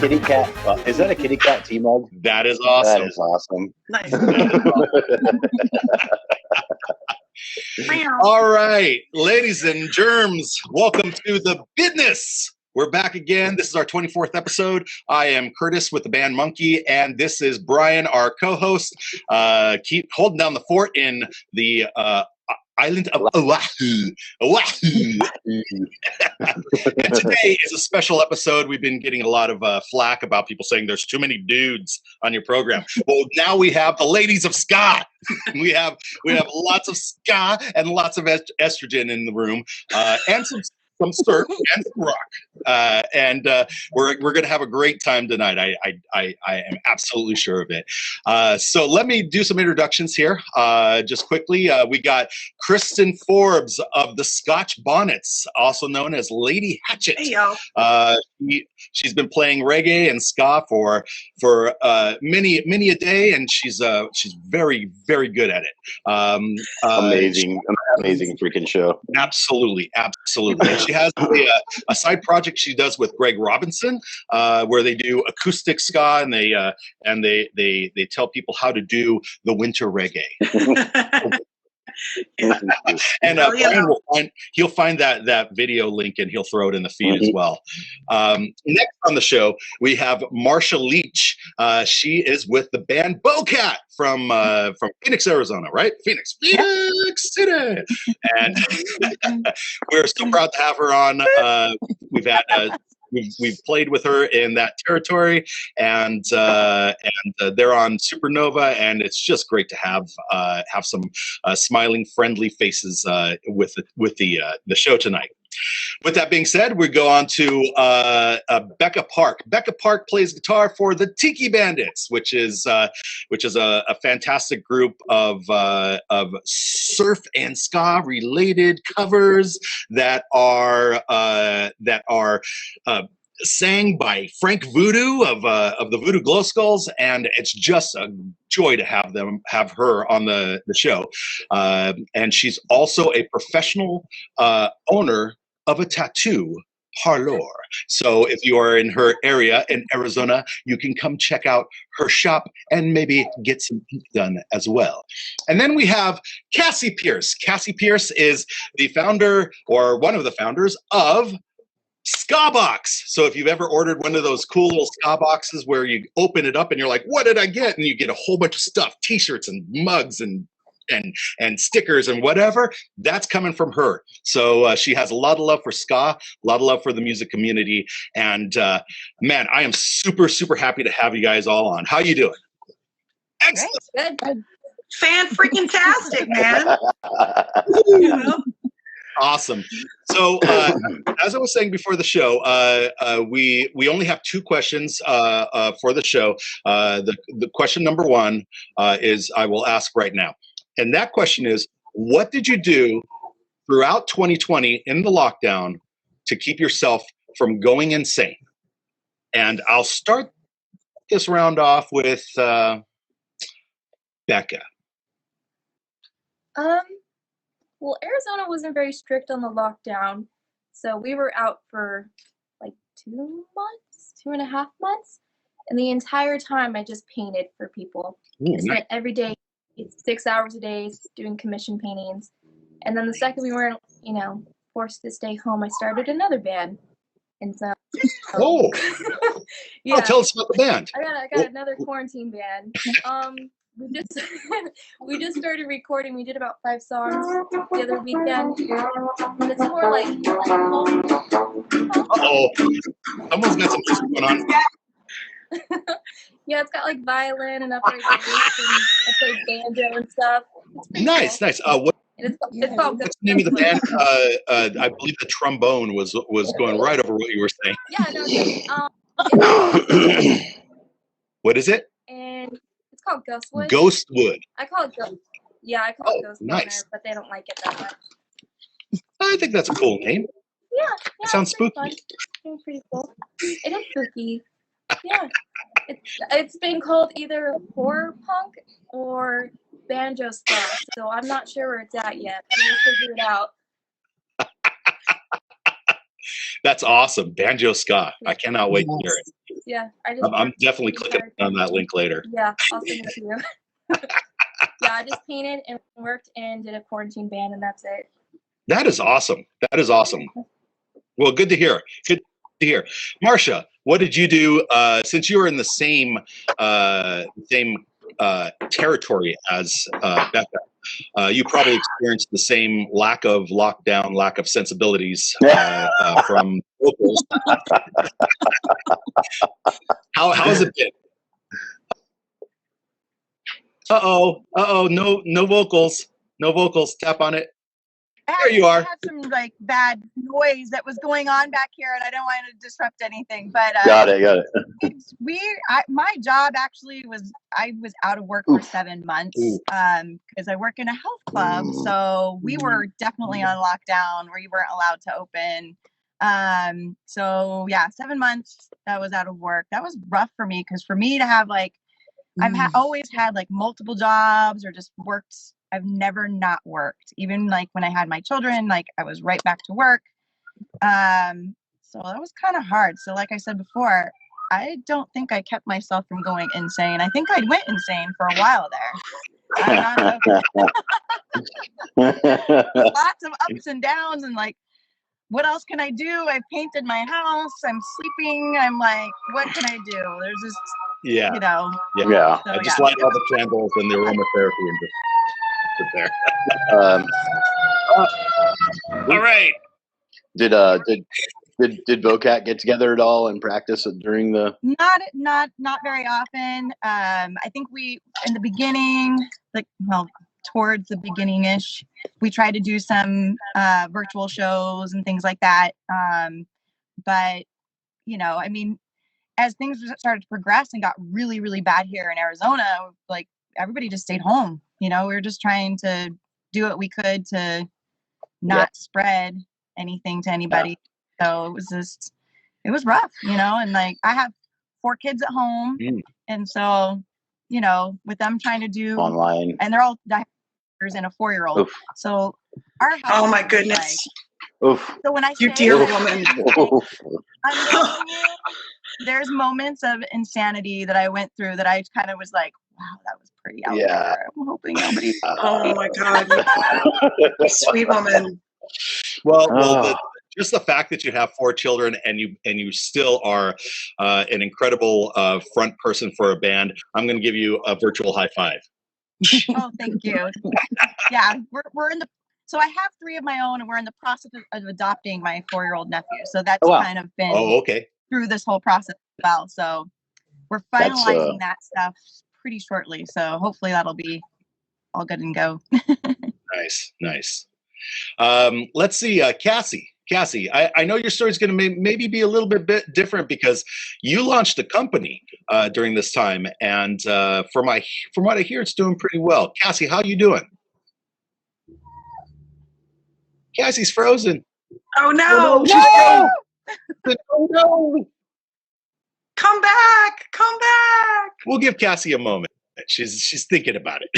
kitty cat. Is that a kitty cat tea mug? That is awesome. That is awesome. Nice. All right, ladies and germs, welcome to the Bidness. We're back again. This is our 24th episode. I am Curtis with the band Monkey, and this is Brian, our co-host. Keep holding down the fort in the island of Oahu. And today is a special episode. We've been getting a lot of flack about people saying there's too many dudes on your program. Well, now we have the ladies of ska. we have lots of ska and lots of estrogen in the room, and some surf and some rock, and we're going to have a great time tonight. I am absolutely sure of it. So let me do some introductions here, just quickly. We got Kristin Forbes of the Scotch Bonnets, also known as Lady Hatchet. Hey, y'all. She's been playing reggae and ska for many a day, and she's very, very good at it. Amazing freaking show. Absolutely. And she has a side project she does with Greg Robinson, where they do acoustic ska, and they tell people how to do the winter reggae. And Brian he'll find that video link, and he'll throw it in the feed as well. Next on the show, we have Marsha Leach. She is with the band BowCat from Phoenix, Arizona, right? Phoenix City. And we're so proud to have her on. We've played with her in that territory, and they're on Supernova, and it's just great to have some smiling, friendly faces with the show tonight. With that being said, we go on to Becca Park. Becca Park plays guitar for the TIKI Bandits, which is a fantastic group of surf and ska related covers that are sang by Frank Voodoo of the Voodoo Glow Skulls, and it's just a joy to have her on the show. And she's also a professional ink of a tattoo parlor. So if you are in her area in Arizona, you can come check out her shop and maybe get some ink done as well. And then we have Cassie Pierce. Cassie Pierce is the founder, or one of the founders, of Skabox. So if you've ever ordered one of those cool little ska boxes where you open it up and you're like, what did I get? And you get a whole bunch of stuff, t-shirts and mugs and stickers and whatever, that's coming from her. So she has a lot of love for ska, a lot of love for the music community. And man, I am super, super happy to have you guys all on. How you doing? Excellent. Good. Fan-freaking-tastic, man. You know? Awesome. So as I was saying before the show, we only have two questions for the show. The question number one is I will ask right now. And that question is, what did you do throughout 2020 in the lockdown to keep yourself from going insane? And I'll start this round off with Becca. Well, Arizona wasn't very strict on the lockdown, so we were out for like 2.5 months, and the entire time I just painted for people. I spent every day 6 hours a day doing commission paintings, and then the second we weren't, forced to stay home, I started another band, and so. Oh. Yeah. Oh, tell us about the band. I got another quarantine band. We just started recording. We did about 5 songs the other weekend. But it's more like Uh-oh. Someone's got some music going on. Yeah, it's got like violin and upright bass, and I play banjo and stuff. Nice. Cool. It's called What's the name of the band? I believe the trombone was going right over what you were saying. Yeah, no. What is it? And it's called Ghostwood. Ghostwood. I call it Ghost. Yeah, I call it Ghostwood, nice. But they don't like it that much. I think that's a cool name. Yeah, Sounds spooky. It's pretty cool. It is spooky. Yeah, it's been called either horror punk or banjo ska, so I'm not sure where it's at yet. We'll figure it out. That's awesome. Banjo ska. I cannot wait to hear it. Yeah, I just. I'm worked definitely the clicking entire on that link later. Yeah, I'll send it to you. Yeah, I just painted and worked and did a quarantine band, and that's it. That is awesome. That is awesome. Well, good to hear. Good to hear. Marcia, what did you do since you were in the same territory as Becca? You probably experienced the same lack of lockdown, lack of sensibilities from vocals. How's it been? No vocals. No vocals. Tap on it. There you are. I had some like bad noise that was going on back here, and I don't want to disrupt anything. But Got it. my job actually was, I was out of work for 7 months because I work in a health club. So we were definitely on lockdown where you weren't allowed to open. So yeah, 7 months that was out of work. That was rough for me because for me to have like, I've always had like multiple jobs or just worked. I've never not worked. Even like when I had my children, like I was right back to work. So that was kind of hard. So like I said before, I don't think I kept myself from going insane. I think I went insane for a while there. I'm not joking. Lots of ups and downs and like, what else can I do? I painted my house. I'm sleeping. I'm like, what can I do? There's just, Yeah. you know. Yeah. So, I just light all the candles and the aromatherapy and just sit there. All right. Did BowCat get together at all and practice during the? Not very often. I think we, in the beginning, like, well, towards the beginning-ish, we tried to do some virtual shows and things like that. But, you know, I mean, as things started to progress and got really, really bad here in Arizona, like everybody just stayed home. You know, we were just trying to do what we could to not spread anything to anybody. So it was rough, you know, and like I have 4 kids at home. And so, you know, with them trying to do Online. And they're all diapers and a 4-year-old. Oof. So our house. Oh my goodness. Oof. So when I You say dear that, woman. I'm telling you, there's moments of insanity that I went through that I kind of was like, wow, that was pretty out there. I'm hoping nobody. Oh my God. Sweet woman. Well, just the fact that you have 4 children and you still are an incredible front person for a band, I'm going to give you a virtual high five. Oh, thank you. Yeah, we're in the. So I have 3 of my own, and we're in the process of adopting my 4-year-old nephew. So that's kind of been through this whole process as well. So we're finalizing that stuff pretty shortly. So hopefully that'll be all good and go. Nice. Let's see, Cassie. I know your story is going to maybe be a little bit different because you launched a company during this time, and from what I hear, it's doing pretty well. Cassie, how you doing? Cassie's frozen. Oh no! Oh no! Come back! We'll give Cassie a moment. She's thinking about it.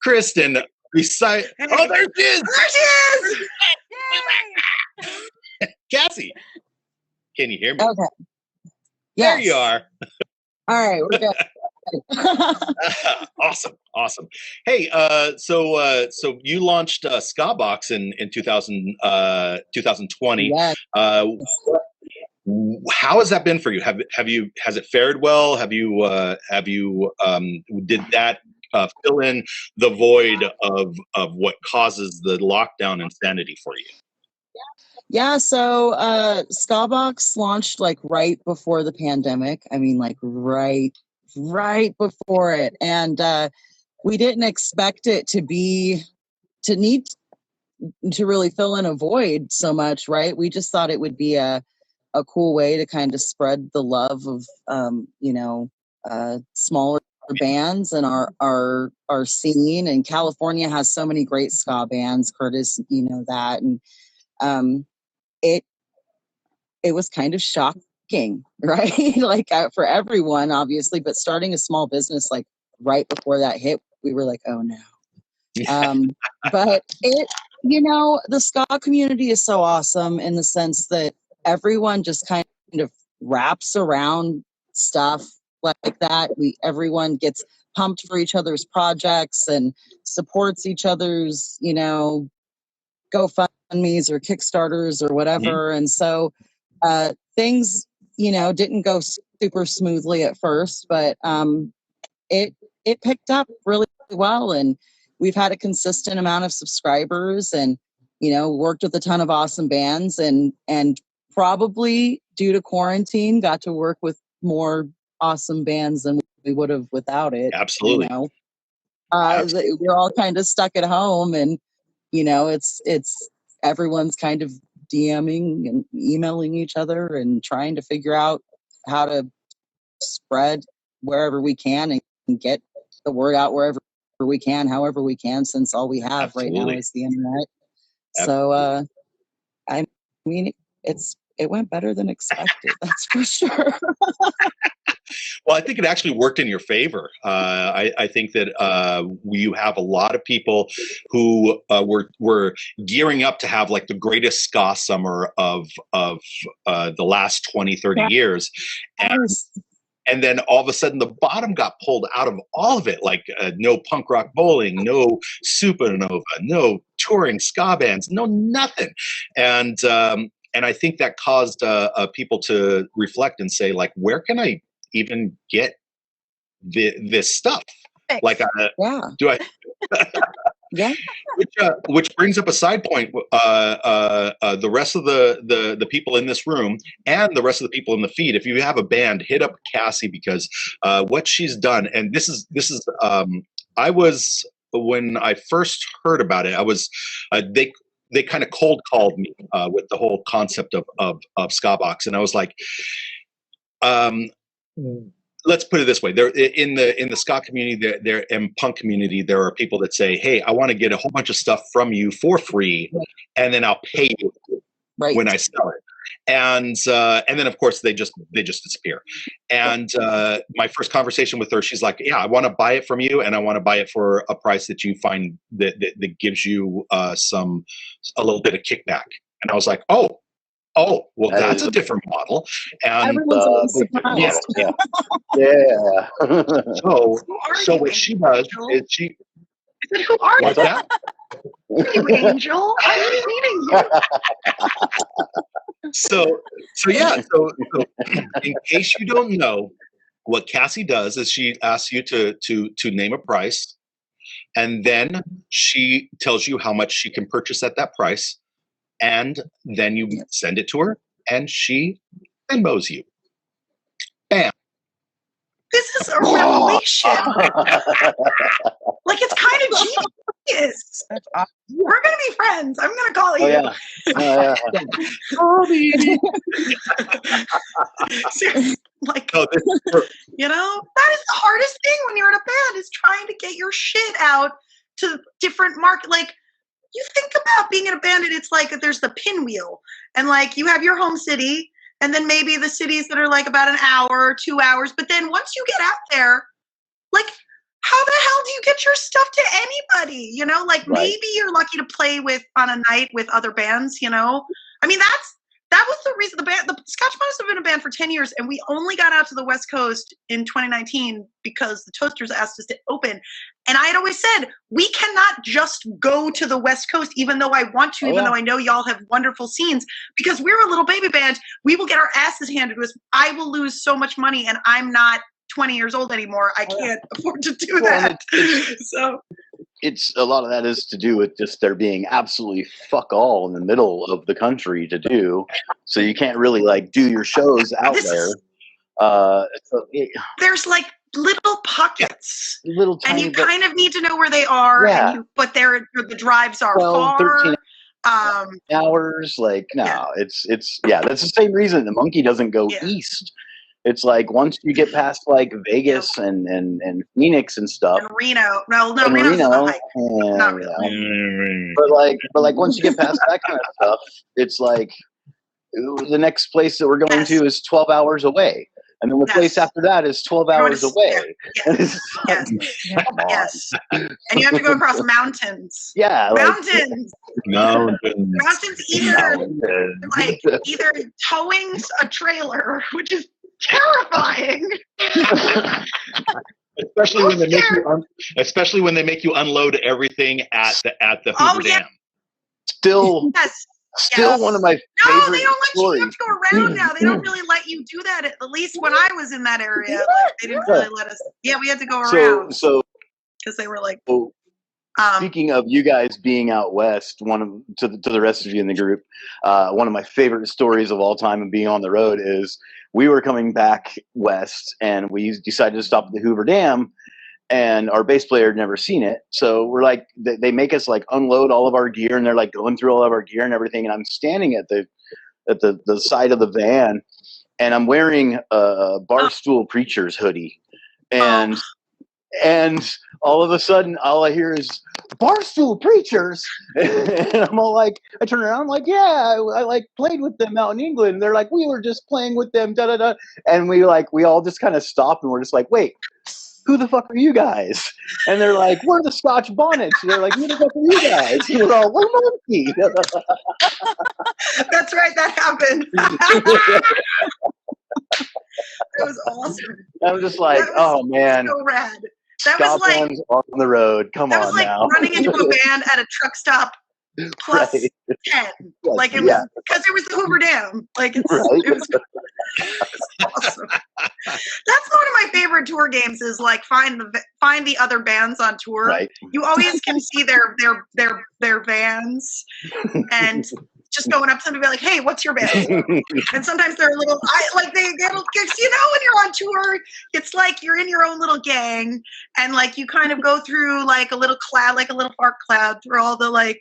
Kristin, recite. Oh, there she is! Cassie, can you hear me? Okay. Yes. There you are. All right, we're good. Awesome. Hey, so you launched Skabox in 2020. Yes. How has that been for you? Has it fared well? Have you did that fill in the void of what causes the lockdown insanity for you? Yeah, so Skabox launched like right before the pandemic. I mean, like right before it, and we didn't expect it to need to really fill in a void so much, right? We just thought it would be a cool way to kind of spread the love of smaller bands and our scene. And California has so many great ska bands, Curtis, you know that, and it was kind of shocking, right? Like for everyone, obviously, but starting a small business like right before that hit, we were like, oh no. But the ska community is so awesome in the sense that everyone just kind of wraps around stuff like that. Everyone gets pumped for each other's projects and supports each other's, GoFundMe's or Kickstarters or whatever. And so things, didn't go super smoothly at first, but it picked up really well, and we've had a consistent amount of subscribers, and worked with a ton of awesome bands, and probably due to quarantine got to work with more awesome bands than we would have without it. Absolutely. Absolutely. We're all kind of stuck at home, and it's everyone's kind of DMing and emailing each other and trying to figure out how to spread wherever we can and get the word out wherever we can, however we can, since all we have right now is the internet. So, I mean, it went better than expected. That's for sure. Well, I think it actually worked in your favor. I think that you have a lot of people who were gearing up to have like the greatest ska summer of the last 20, 30 years. And then all of a sudden the bottom got pulled out of all of it, like no punk rock bowling, no Supernova, no touring ska bands, no nothing. And I think that caused people to reflect and say, like, where can I even get this stuff? Like, do I? Yeah. Which brings up a side point. The rest of the people in this room and the rest of the people in the feed, if you have a band, hit up Cassie, because what she's done, and this is I was, when I first heard about it, I was they kind of cold called me with the whole concept of Skabox, and I was like, let's put it this way: there in the ska community, there and punk community, there are people that say, "Hey, I want to get a whole bunch of stuff from you for free, and then I'll pay you when I sell it." And then of course they just disappear. And my first conversation with her, she's like, "Yeah, I want to buy it from you, and I want to buy it for a price that you find that gives you a little bit of kickback." And I was like, "Oh, well, that's a different model." And yeah. So what she does is she. Who are What's you? that? You angel? I'm meeting you. So in case you don't know, what Cassie does is she asks you to name a price, and then she tells you how much she can purchase at that price, and then you send it to her, and she Venmos you. Bam. This is a revelation. Like, it's kind of genius. We're gonna be friends. I'm gonna call you. Call me. Seriously, like, that is the hardest thing when you're in a band, is trying to get your shit out to different market. Like, you think about being in a band, and it's like there's the pinwheel, and like you have your home city, and then maybe the cities that are like about an hour or 2 hours. But then once you get out there, like, how the hell do you get your stuff to anybody? Like, maybe you're lucky to play with on a night with other bands. I mean, that was the reason the Scotch Bonnets have been a band for 10 years, and we only got out to the West Coast in 2019 because the Toasters asked us to open. And I had always said, we cannot just go to the West Coast, even though I want to, even though I know y'all have wonderful scenes, because we're a little baby band. We will get our asses handed to us. I will lose so much money, and I'm not 20 years old anymore. I can't afford to do that. So it's a lot of that is to do with just there being absolutely fuck all in the middle of the country to do. So you can't really like do your shows out there. There's like little pockets, and you kind of need to know where they are. But the drives are 12, far. 13 hours. Like, no, it's that's the same reason the Monkey doesn't go east. It's like once you get past like Vegas and Phoenix and stuff. And Reno. Reno's not really. But like once you get past that kind of stuff, it's like the next place that we're going to is 12 hours away. And then the place after that is 12 hours away. Yes. And you have to go across mountains. Yeah. Mountains. Mountains. Either towing a trailer, which is terrifying. Especially when they make you unload everything at the Hoover Dam. Still one of my favorite they don't let stories. you have to go around now. They don't really let you do that. At least when I was in that area, they didn't really let us. Yeah, we had to go around. So because they were like. Speaking of you guys being out west, to the rest of you in the group, one of my favorite stories of all time and being on the road is we were coming back west and we decided to stop at the Hoover Dam, and our bass player had never seen it. So we're like, they make us like unload all of our gear, and they're like going through all of our gear and everything. And I'm standing at the side of the van, and I'm wearing a Barstool Preachers hoodie, and all of a sudden, all I hear is Barstool Preachers, and I'm all like, I turn around, I'm like, yeah, I like played with them out in England. And they're like, we were just playing with them, da da da, and we all just kind of stopped, and we're just like, wait, who the fuck are you guys? And they're like, we're the Scotch Bonnets. And they're like, who the fuck are you guys? And we're all, we're Monkey. That's right, that happened. That was awesome. I'm just like, oh man, so rad. That Scott was like Bond's on the road. Come on now. Running into a band at a truck stop plus 10. Like it was because it was the Hoover Dam. Like it was awesome. That's one of my favorite tour games is like find the other bands on tour. Right. You always can see their vans and just going up to them and be like, hey, what's your band? And sometimes they're a little, they get, you know, when you're on tour, it's like you're in your own little gang, and like you kind of go through like a little cloud, like a little fart cloud through all the like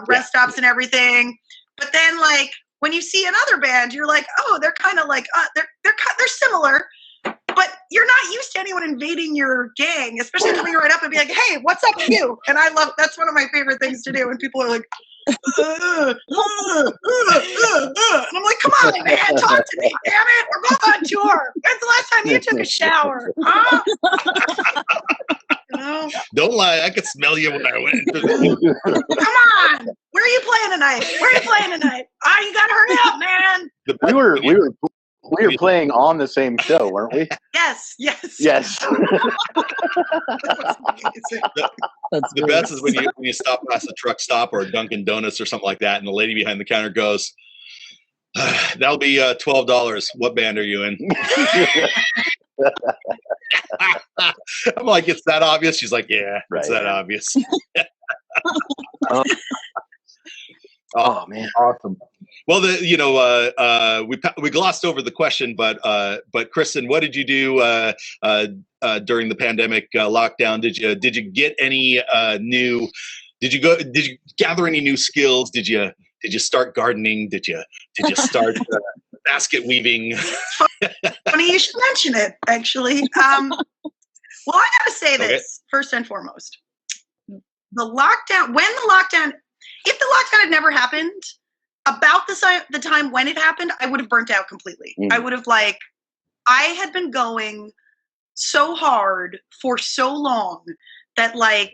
rest stops and everything. But then like when you see another band, you're like, oh, they're kind of like, they're similar, but you're not used to anyone invading your gang, especially coming right up and be like, hey, what's up with you? And that's one of my favorite things to do when people are like, and I'm like, come on, man, talk to me, damn it, we're both on tour. When's the last time you took a shower? Huh? You know? Don't lie, I could smell you when I went. Come on, where are you playing tonight? Oh, you gotta hurry up, man. We were playing on the same show, weren't we? Yes. The best is when you stop past a truck stop or a Dunkin' Donuts or something like that, and the lady behind the counter goes, that'll be $12. What band are you in? I'm like, it's that obvious? She's like, yeah, it's that obvious. Oh man, awesome. Well, we glossed over the question, but Kristin, what did you do during the pandemic lockdown? Did you get any new? Did you gather any new skills? Did you start gardening? Did you start basket weaving? Funny you should mention it. Actually, well, I gotta say this first and foremost. If the lockdown had never happened, about the time when it happened, I would have burnt out completely. I would have I had been going so hard for so long that I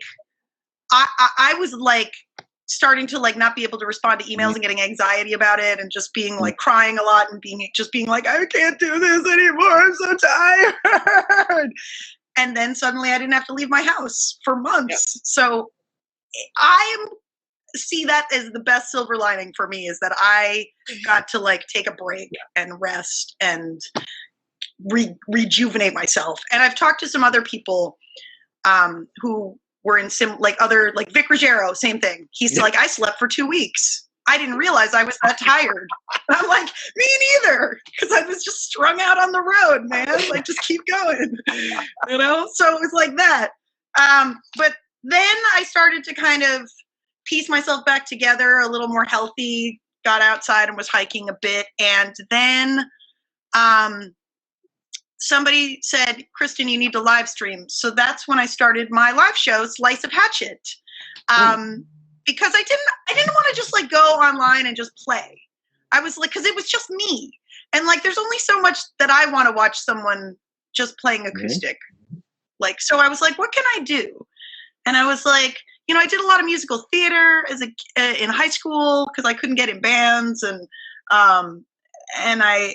was starting to not be able to respond to emails and getting anxiety about it, and just being crying a lot and being I can't do this anymore. I'm so tired. And then suddenly I didn't have to leave my house for months. Yeah. So I see that as the best silver lining for me, is that I got to take a break and rest and rejuvenate myself. And I've talked to some other people who were in Vic Ruggiero, same thing. He's like, I slept for 2 weeks. I didn't realize I was that tired. I'm like, me neither, because I was just strung out on the road, man. Just keep going, you know? So it was like that. But then I started to kind of piece myself back together, a little more healthy, got outside and was hiking a bit. And then somebody said, Kristin, you need to live stream. So that's when I started my live show, Slice of Hatchet. Because I didn't want to just go online and just play. I was because it was just me. And like, there's only so much that I want to watch someone just playing acoustic. Like, so I was like, what can I do? And I was like, you know, I did a lot of musical theater in high school because I couldn't get in bands, and I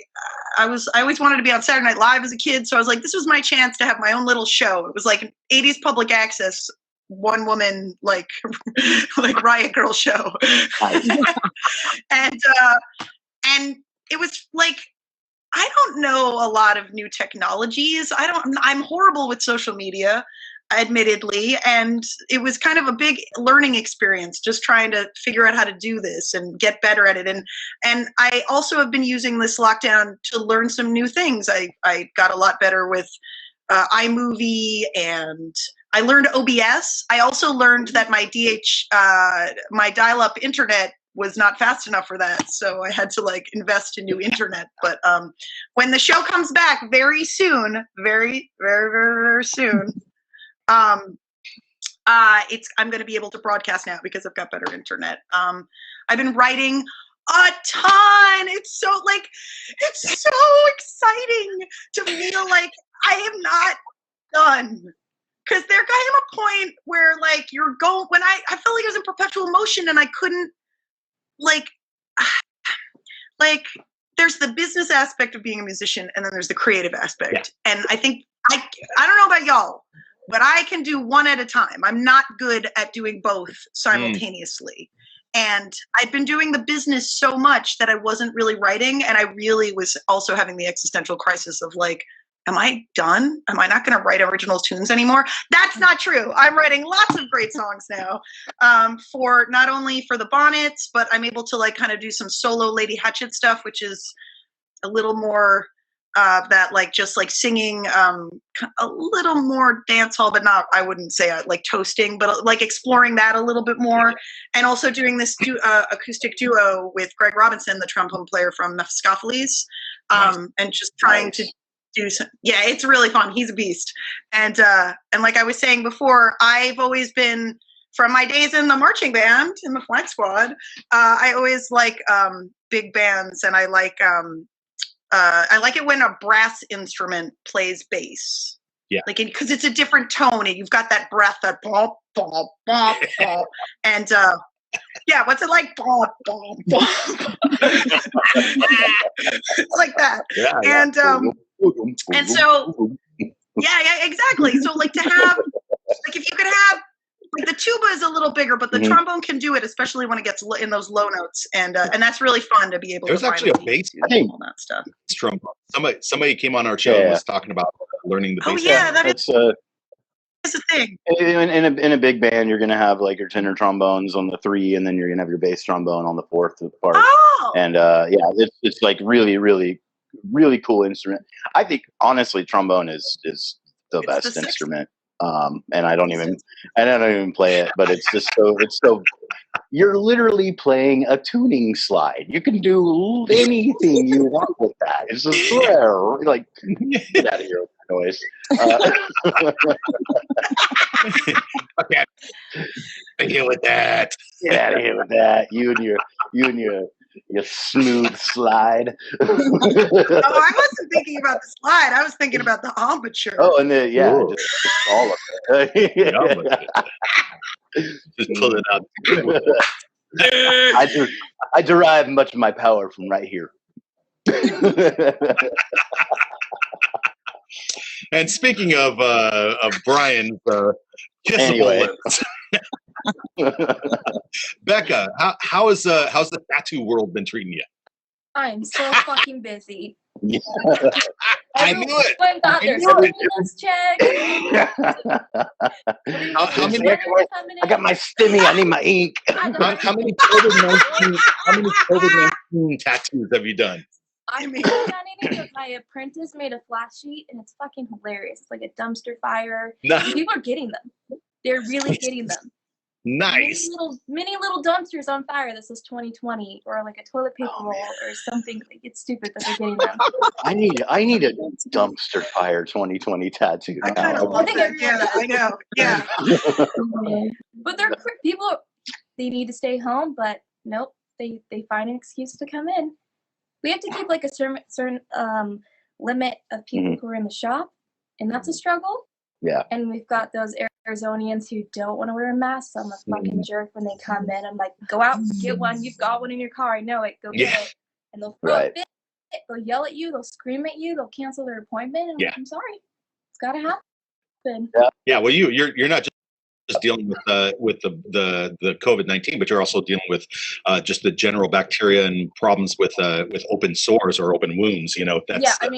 always wanted to be on Saturday Night Live as a kid. So I was like, this was my chance to have my own little show. It was like an 80s public access, one woman, like Riot Girl show. And it was like, I don't know a lot of new technologies. I'm horrible with social media, admittedly. And it was kind of a big learning experience, just trying to figure out how to do this and get better at it. And I also have been using this lockdown to learn some new things. I got a lot better with iMovie, and I learned OBS. I also learned that my my dial-up internet was not fast enough for that, so I had to like invest in new internet. But when the show comes back very soon, very, very, very, very soon, I'm going to be able to broadcast now because I've got better internet. I've been writing a ton. It's so exciting to feel like I am not done. Because there came a point where like when I felt like I was in perpetual motion and I couldn't like there's the business aspect of being a musician, and then there's the creative aspect. Yeah. And I think I don't know about y'all, but I can do one at a time. I'm not good at doing both simultaneously. And I'd been doing the business so much that I wasn't really writing, and I really was also having the existential crisis of like, am I done? Am I not going to write original tunes anymore? That's not true. I'm writing lots of great songs now, for not only for the Bonnets, but I'm able to like kind of do some solo Lady Hatchet stuff, which is a little more that like just like singing a little more dance hall, but not, I wouldn't say like toasting, but like exploring that a little bit more. And also doing this acoustic duo with Greg Robinson, the trombone player from Mephistopheles, and just trying to do some, it's really fun. He's a beast. And like I was saying before, I've always been, from my days in the marching band, in the flag squad, I always like big bands, and I like it when a brass instrument plays bass. Yeah. Like, because it's a different tone, and you've got that breath, that bop, bop, bop, bop. And what's it like? Bop, bop, bop. Like that. Yeah, and so, exactly. So like to have, like if you could have, like the tuba is a little bigger, but the trombone can do it, especially when it gets in those low notes, and that's really a bass. There's actually a bass, I think, all that stuff. Trombone. Somebody came on our show and was talking about learning the bass. Oh yeah, that's a thing. In a big band, you're gonna have like your tenor trombones on the 3, and then you're gonna have your bass trombone on the 4th part. Oh! And it's like really, really, really cool instrument. I think honestly, trombone is the best instrument. And I don't even play it, but it's so you're literally playing a tuning slide. You can do anything you want with that. It's just like, get out of here with that noise. Okay. Deal with that. Get out of here with that. You and your smooth slide. Oh, I wasn't thinking about the slide. I was thinking about the embouchure. Oh, and then just all of it. Just pull it out. I derive much of my power from right here. And speaking of Brian's anyway. Becca, how's the tattoo world been treating you? I'm so fucking busy. Yeah. I knew it. Got their stimulus check. How many? I got my stimmy. I need my ink. How many COVID-19 tattoos have you done? I'm done it. My apprentice made a flash sheet, and it's fucking hilarious. It's like a dumpster fire. Nice. People are getting them. They're really getting them. Nice. Mini little dumpsters on fire that says 2020, or like a toilet paper roll or something. It's stupid that they're getting them. I need a dumpster fire 2020 tattoo. I kind of love it. Yeah, I know. Yeah. But people. They need to stay home, but nope. They find an excuse to come in. we have to keep like a certain limit of people who are in the shop, and that's a struggle. Yeah. And we've got those Arizonians who don't want to wear a mask. So I'm a fucking jerk when they come in. I'm like, go out, get one. You've got one in your car. I know it. Go get it. And they'll throw a fit. They'll yell at you. They'll scream at you. They'll cancel their appointment. And I'm sorry. It's got to happen. Yeah. Well, you're not just dealing with the COVID-19, but you're also dealing with just the general bacteria and problems with open sores or open wounds. You know. I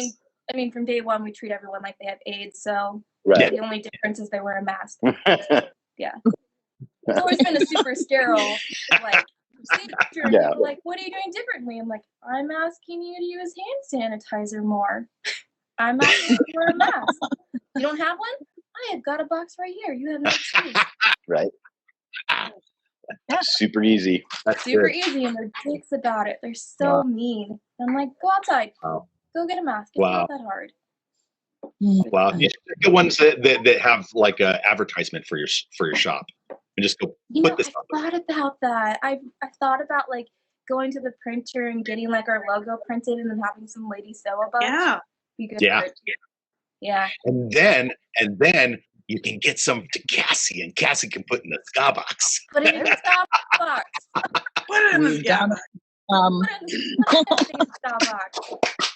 mean, from day one, we treat everyone like they have AIDS. So the only difference is they wear a mask. Yeah. It's always been a super sterile, like, procedure. Yeah. People are like, what are you doing differently? I'm like, I'm asking you to use hand sanitizer more. I'm asking you to wear a mask. You don't have one? I have got a box right here. You have no excuse. Right. Super easy. That's super good. easy, and they're dicks about it. They're so mean. I'm like, go outside. Wow. Go get a mask. It's not that hard. Wow. You should get ones that have like a advertisement for your shop, and just go put this on. I thought about that. I thought about like going to the printer and getting like our logo printed and then having some lady sew a bunch. Yeah. Be good Yeah. for it. Yeah. And then you can get some to Cassie, and Cassie can put in the Skabox. Put it in the Skabox. Put it in the Skabox. Put it in the Skabox.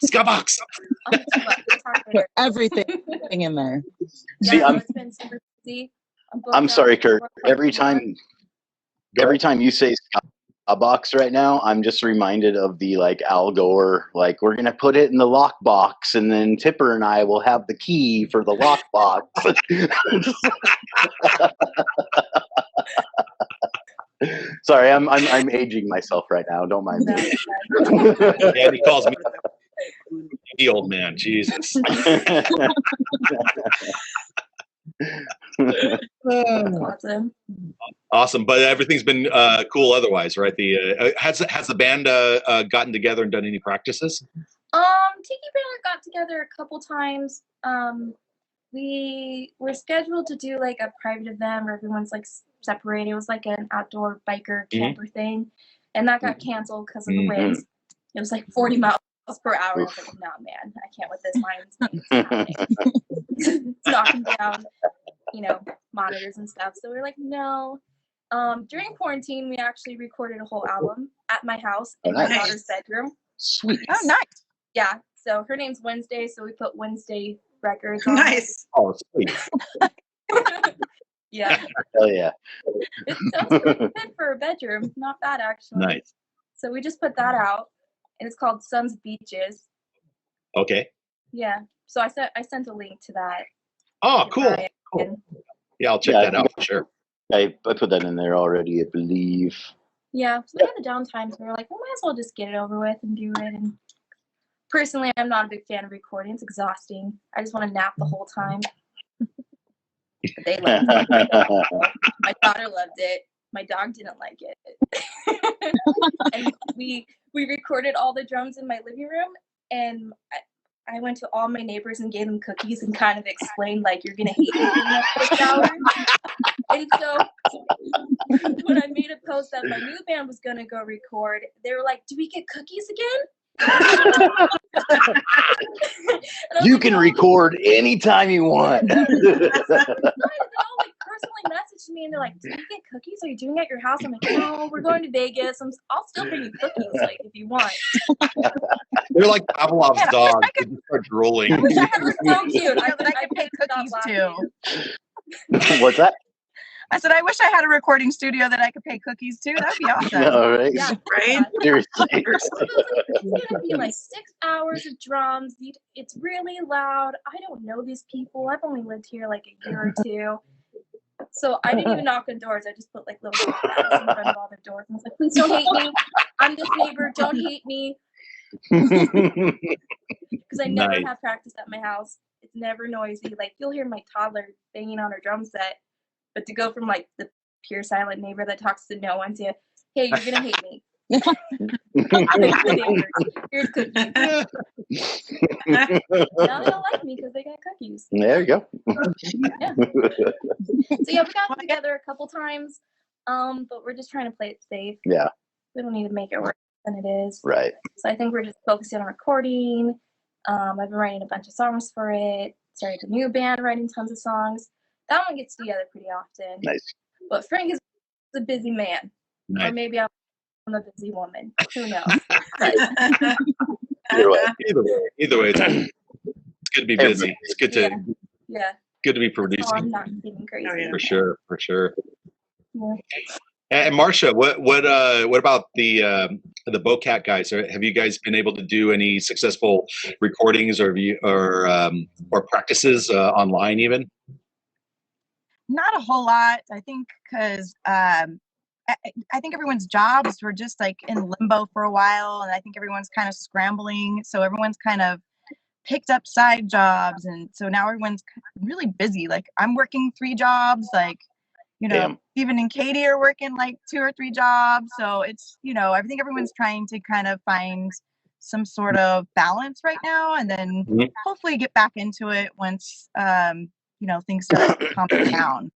Skabox. Put everything in there. See, it's been super busy. I'm sorry, Kurt. Every time you say Skabox right now, I'm just reminded of the like Al Gore, like, we're gonna put it in the lockbox, and then Tipper and I will have the key for the lockbox. Sorry, I'm aging myself right now. Don't mind me. Yeah, he calls me the old man. Jesus. Awesome, but everything's been cool otherwise, right? The has the band gotten together and done any practices? Tiki Band got together a couple times. We were scheduled to do like a private event where everyone's like separated. It was like an outdoor biker camper thing, and that got canceled because of the winds. It was like 40 miles per hour. I was like, nah, man, I can't with this. It's knocking down, monitors and stuff. So we're like, no. During quarantine, we actually recorded a whole album at my house in my daughter's bedroom. Sweet. Oh, nice. Yeah. So her name's Wednesday, so we put Wednesday Records on. Nice. Oh, sweet. Yeah. Hell yeah. It sounds pretty good for a bedroom. Not bad, actually. Nice. So we just put that out, and it's called Sun's Beaches. Okay. Yeah. So I sent a link to that. Oh, cool. Yeah, I'll check that out for sure. I put that in there already, I believe. Yeah. So we had the downtime, so we were like, well, might as well just get it over with and do it. And personally, I'm not a big fan of recording. It's exhausting. I just want to nap the whole time. But they loved it. My daughter loved it. My dog didn't like it. And we recorded all the drums in my living room, and I went to all my neighbors and gave them cookies and kind of explained, like, you're going to hate me for the next 6 hours. And so when I made a post that my new band was going to go record, they were like, do we get cookies again? You can record anytime you want. They all like personally messaged me and they're like, "Do you get cookies? Are you doing it at your house?" I'm like, "No, we're going to Vegas. I'll still bring you cookies, like, if you want." They're like Pavlov's dog. They just start drooling. That was so cute. I could pay cookies too. What's that? I said, I wish I had a recording studio that I could pay cookies to. That'd be awesome. No, right? Yeah, Right? Seriously. It's gonna be like 6 hours of drums. It's really loud. I don't know these people. I've only lived here like a year or two. So I didn't even knock on doors. I just put like little bags in front of all the doors. And I was like, please don't hate me. I'm this neighbor. Don't hate me. Because I never have practice at my house. It's never noisy. Like, you'll hear my toddler banging on her drum set. But to go from like the pure silent neighbor that talks to no one to, hey, you're gonna hate me. Here's cookies. Now they don't like me because they got cookies. There you go. Yeah. So yeah, we got together a couple times, but we're just trying to play it safe. Yeah. We don't need to make it work than it is. Right. So I think we're just focusing on recording. I've been writing a bunch of songs for it. Started a new band, writing tons of songs. That one gets together pretty often. Nice. But Frank is a busy man. Nice. Or maybe I'm a busy woman. Who knows? But Either way. Either way, it's good to be busy. It's good to yeah. good to be So I'm producing. not getting crazy. Oh, yeah. For sure. Yeah. And Marcia, what about the BowCat guys? Have you guys been able to do any successful recordings or practices online even? Not a whole lot, I think, because I think everyone's jobs were just like in limbo for a while, and I think everyone's kind of scrambling. So everyone's kind of picked up side jobs, and so now everyone's really busy. Like I'm working 3 jobs, like, you know, Damn. Steven and Katie are working like 2 or 3 jobs. So it's, you know, I think everyone's trying to kind of find some sort of balance right now, and then hopefully get back into it once, you know, things start calming down.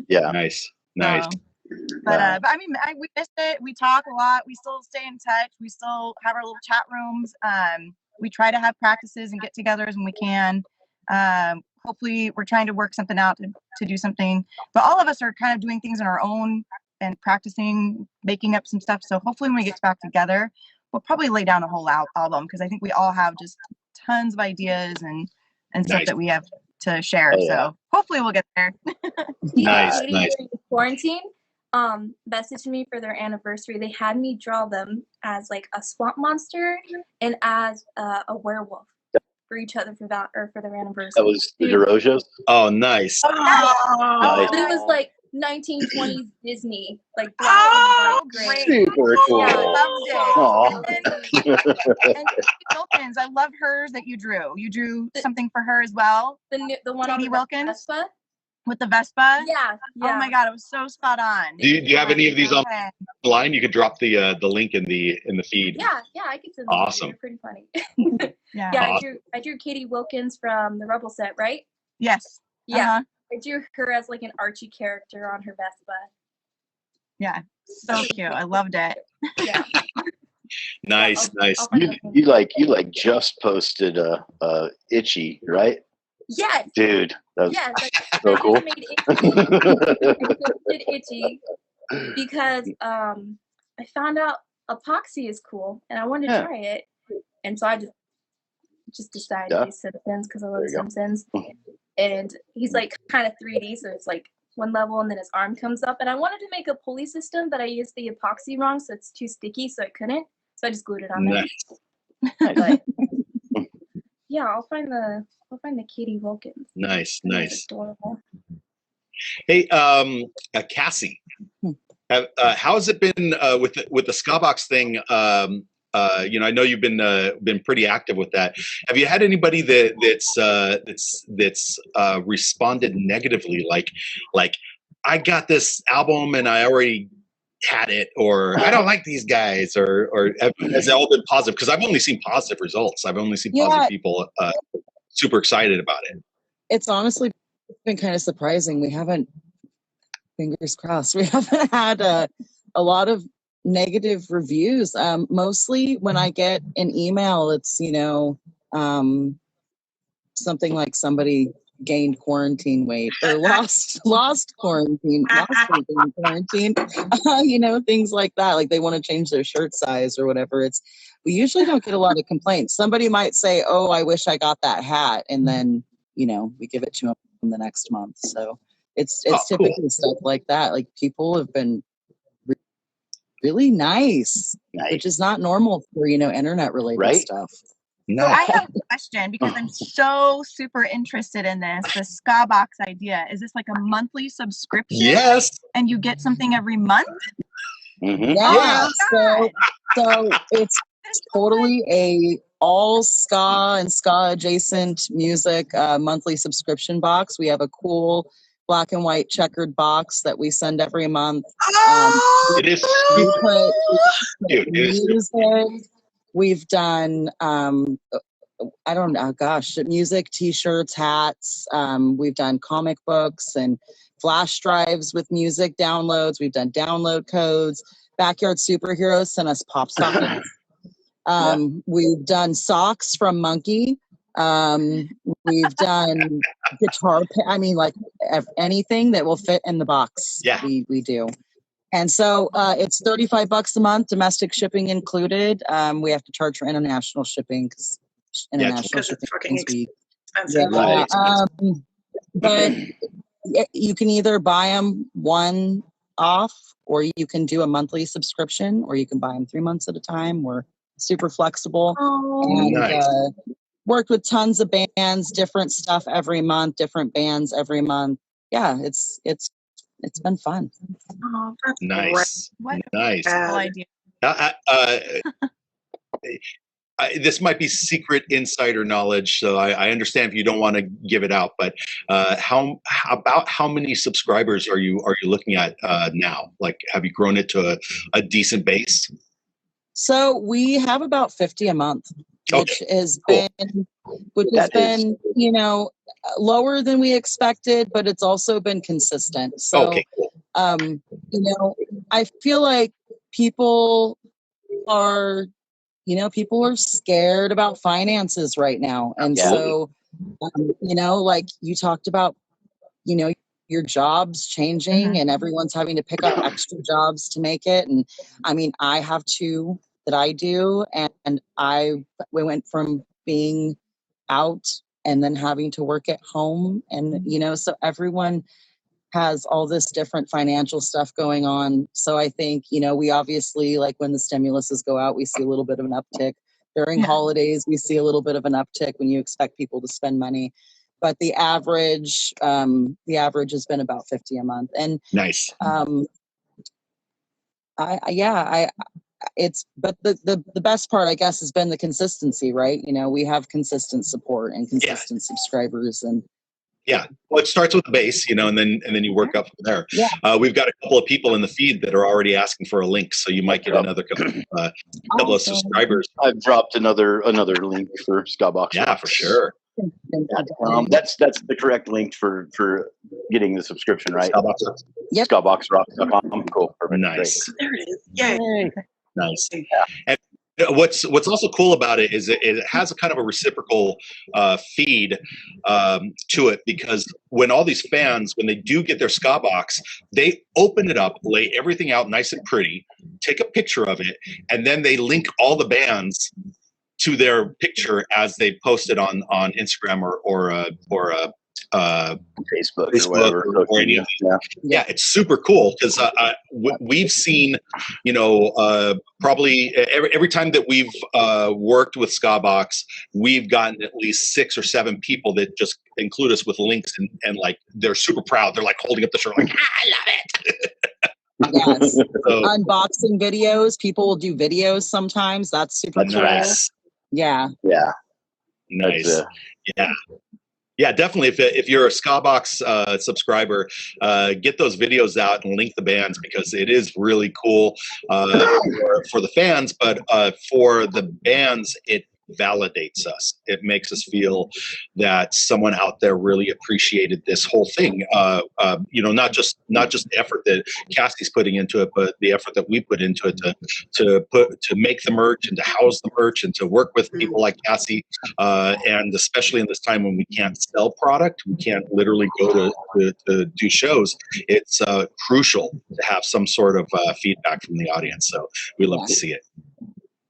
Yeah. Nice. But I mean, we miss it. We talk a lot. We still stay in touch. We still have our little chat rooms. We try to have practices and get-togethers when we can. Hopefully, we're trying to work something out to do something. But all of us are kind of doing things on our own and practicing, making up some stuff. So hopefully, when we get back together, we'll probably lay down a whole album, because I think we all have just tons of ideas and stuff that we have to share. Oh, yeah. So hopefully, we'll get there. Nice. During quarantine, messaged me for their anniversary. They had me draw them as like a swamp monster and as a werewolf for each other for their anniversary. That was the DeRojas? Oh, nice. Nice. It was like 1920s Disney, like black Oh, and white, great. Super cool. Yeah, I loved it. Aw. And Katie Wilkins, I love hers that you drew. You drew something for her as well. The one Katie on Wilkins? Vespa. With the Vespa? Yeah. Oh my God, it was so spot on. Do you have any of these Okay. online? You could drop the link in the feed. Yeah, I could send them. Awesome. They're pretty funny. Yeah. Yeah, I drew Katie Wilkins from the Rebel set, right? Yes. Yeah. Uh-huh. I drew her as like an Archie character on her Vespa. Yeah. So cute. I loved it. Yeah. Nice. I'll find something. You like just posted Itchy, right? Yes. Dude, that was Yes. so I cool. just made Itchy. I posted Itchy because I found out epoxy is cool and I wanted to try it, and so I just decided to use Simpsons because I love There you go. Simpsons. And he's like kind of 3D, so it's like one level and then his arm comes up. And I wanted to make a pulley system, but I used the epoxy wrong, so it's too sticky, so I couldn't. So I just glued it on there. Nice. But yeah, I'll find the Katie Wilkins. Nice. It's adorable. Hey, Cassie, how has it been with the Skabox thing? You know, I know you've been pretty active with that. Have you had anybody that's responded negatively, like I got this album and I already had it, or I don't like these guys, or has it all been positive? Because I've only seen positive results. I've only seen positive people super excited about it. It's honestly been kind of surprising. We haven't, fingers crossed, we haven't had a lot of negative reviews. Mostly when I get an email, it's, you know, something like somebody gained quarantine weight or lost quarantine, you know, things like that. Like they want to change their shirt size or whatever. We usually don't get a lot of complaints. Somebody might say, "Oh, I wish I got that hat," and then, you know, we give it to them the next month. So it's typically cool stuff like that. Like people have been really nice, which is not normal for, you know, internet related stuff. No. So I have a question because I'm so super interested in this. The Skabox idea. Is this like a monthly subscription? Yes. And you get something every month? Mm-hmm. Yeah. So it's totally a all ska and ska adjacent music monthly subscription box. We have a cool black and white checkered box that we send every month. It is Music. We've done I don't know, gosh, music, t-shirts, hats. We've done comic books and flash drives with music downloads. We've done download codes. Backyard Superheroes sent us pop stockings. We've done socks from Monkey. We've done guitar. I mean, like anything that will fit in the box. Yeah. We do. And so it's $35 a month, domestic shipping included. We have to charge for international shipping because international Because it's shipping fucking is expensive. Right. but you can either buy them one off, or you can do a monthly subscription, or you can buy them 3 months at a time. We're super flexible. And Nice. worked with tons of bands, different stuff every month, different bands every month. Yeah, it's been fun. Oh, that's Nice. What Nice. a cool idea. This might be secret insider knowledge, so I understand if you don't want to give it out. But how many subscribers are you looking at now? Like, have you grown it to a decent base? So we have about 50 a month, which has cool. been lower than we expected, but it's also been consistent. So Okay, cool. I feel like people are scared about finances right now. And so, like you talked about, your job's changing and everyone's having to pick up extra jobs to make it. And I mean, I have two that I do, and we went from being out and then having to work at home. And, so everyone has all this different financial stuff going on. So I think, we obviously, like when the stimuluses go out, we see a little bit of an uptick. During holidays, we see a little bit of an uptick when you expect people to spend money. But the average has been about 50 a month. And nice. But the best part, I guess, has been the consistency, right? We have consistent support and consistent subscribers, and well, it starts with the base, and then you work up from there. We've got a couple of people in the feed that are already asking for a link, so you might get another couple of subscribers. I've dropped another link for Skabox. Yeah, for sure. That's the correct link for getting the subscription, right? Skabox. Yep. Skaboxrock.com. Cool. Perfect. Nice. Great. There it is. Yay. Nice. And what's also cool about it is it has a kind of a reciprocal feed to it, because when all these fans, when they do get their Skabox, they open it up, lay everything out nice and pretty, take a picture of it, and then they link all the bands to their picture as they post it on Instagram or Facebook or whatever. Or any of these. Yeah, it's super cool because we've seen, probably every time that we've worked with Skabox, we've gotten at least 6 or 7 people that just include us with links and like they're super proud. They're like holding up the shirt like, I love it. Yes. Unboxing videos. People will do videos sometimes. That's super cool. Nice. Yeah. Nice. Yeah, definitely. If you're a Skabox subscriber, get those videos out and link the bands, because it is really cool for the fans, but for the bands, it validates us. It makes us feel that someone out there really appreciated this whole thing. Not just the effort that Cassie's putting into it, but the effort that we put into it to make the merch and to house the merch and to work with people like Cassie. And especially in this time when we can't sell product, we can't literally go to do shows. It's crucial to have some sort of feedback from the audience. So we love to see it.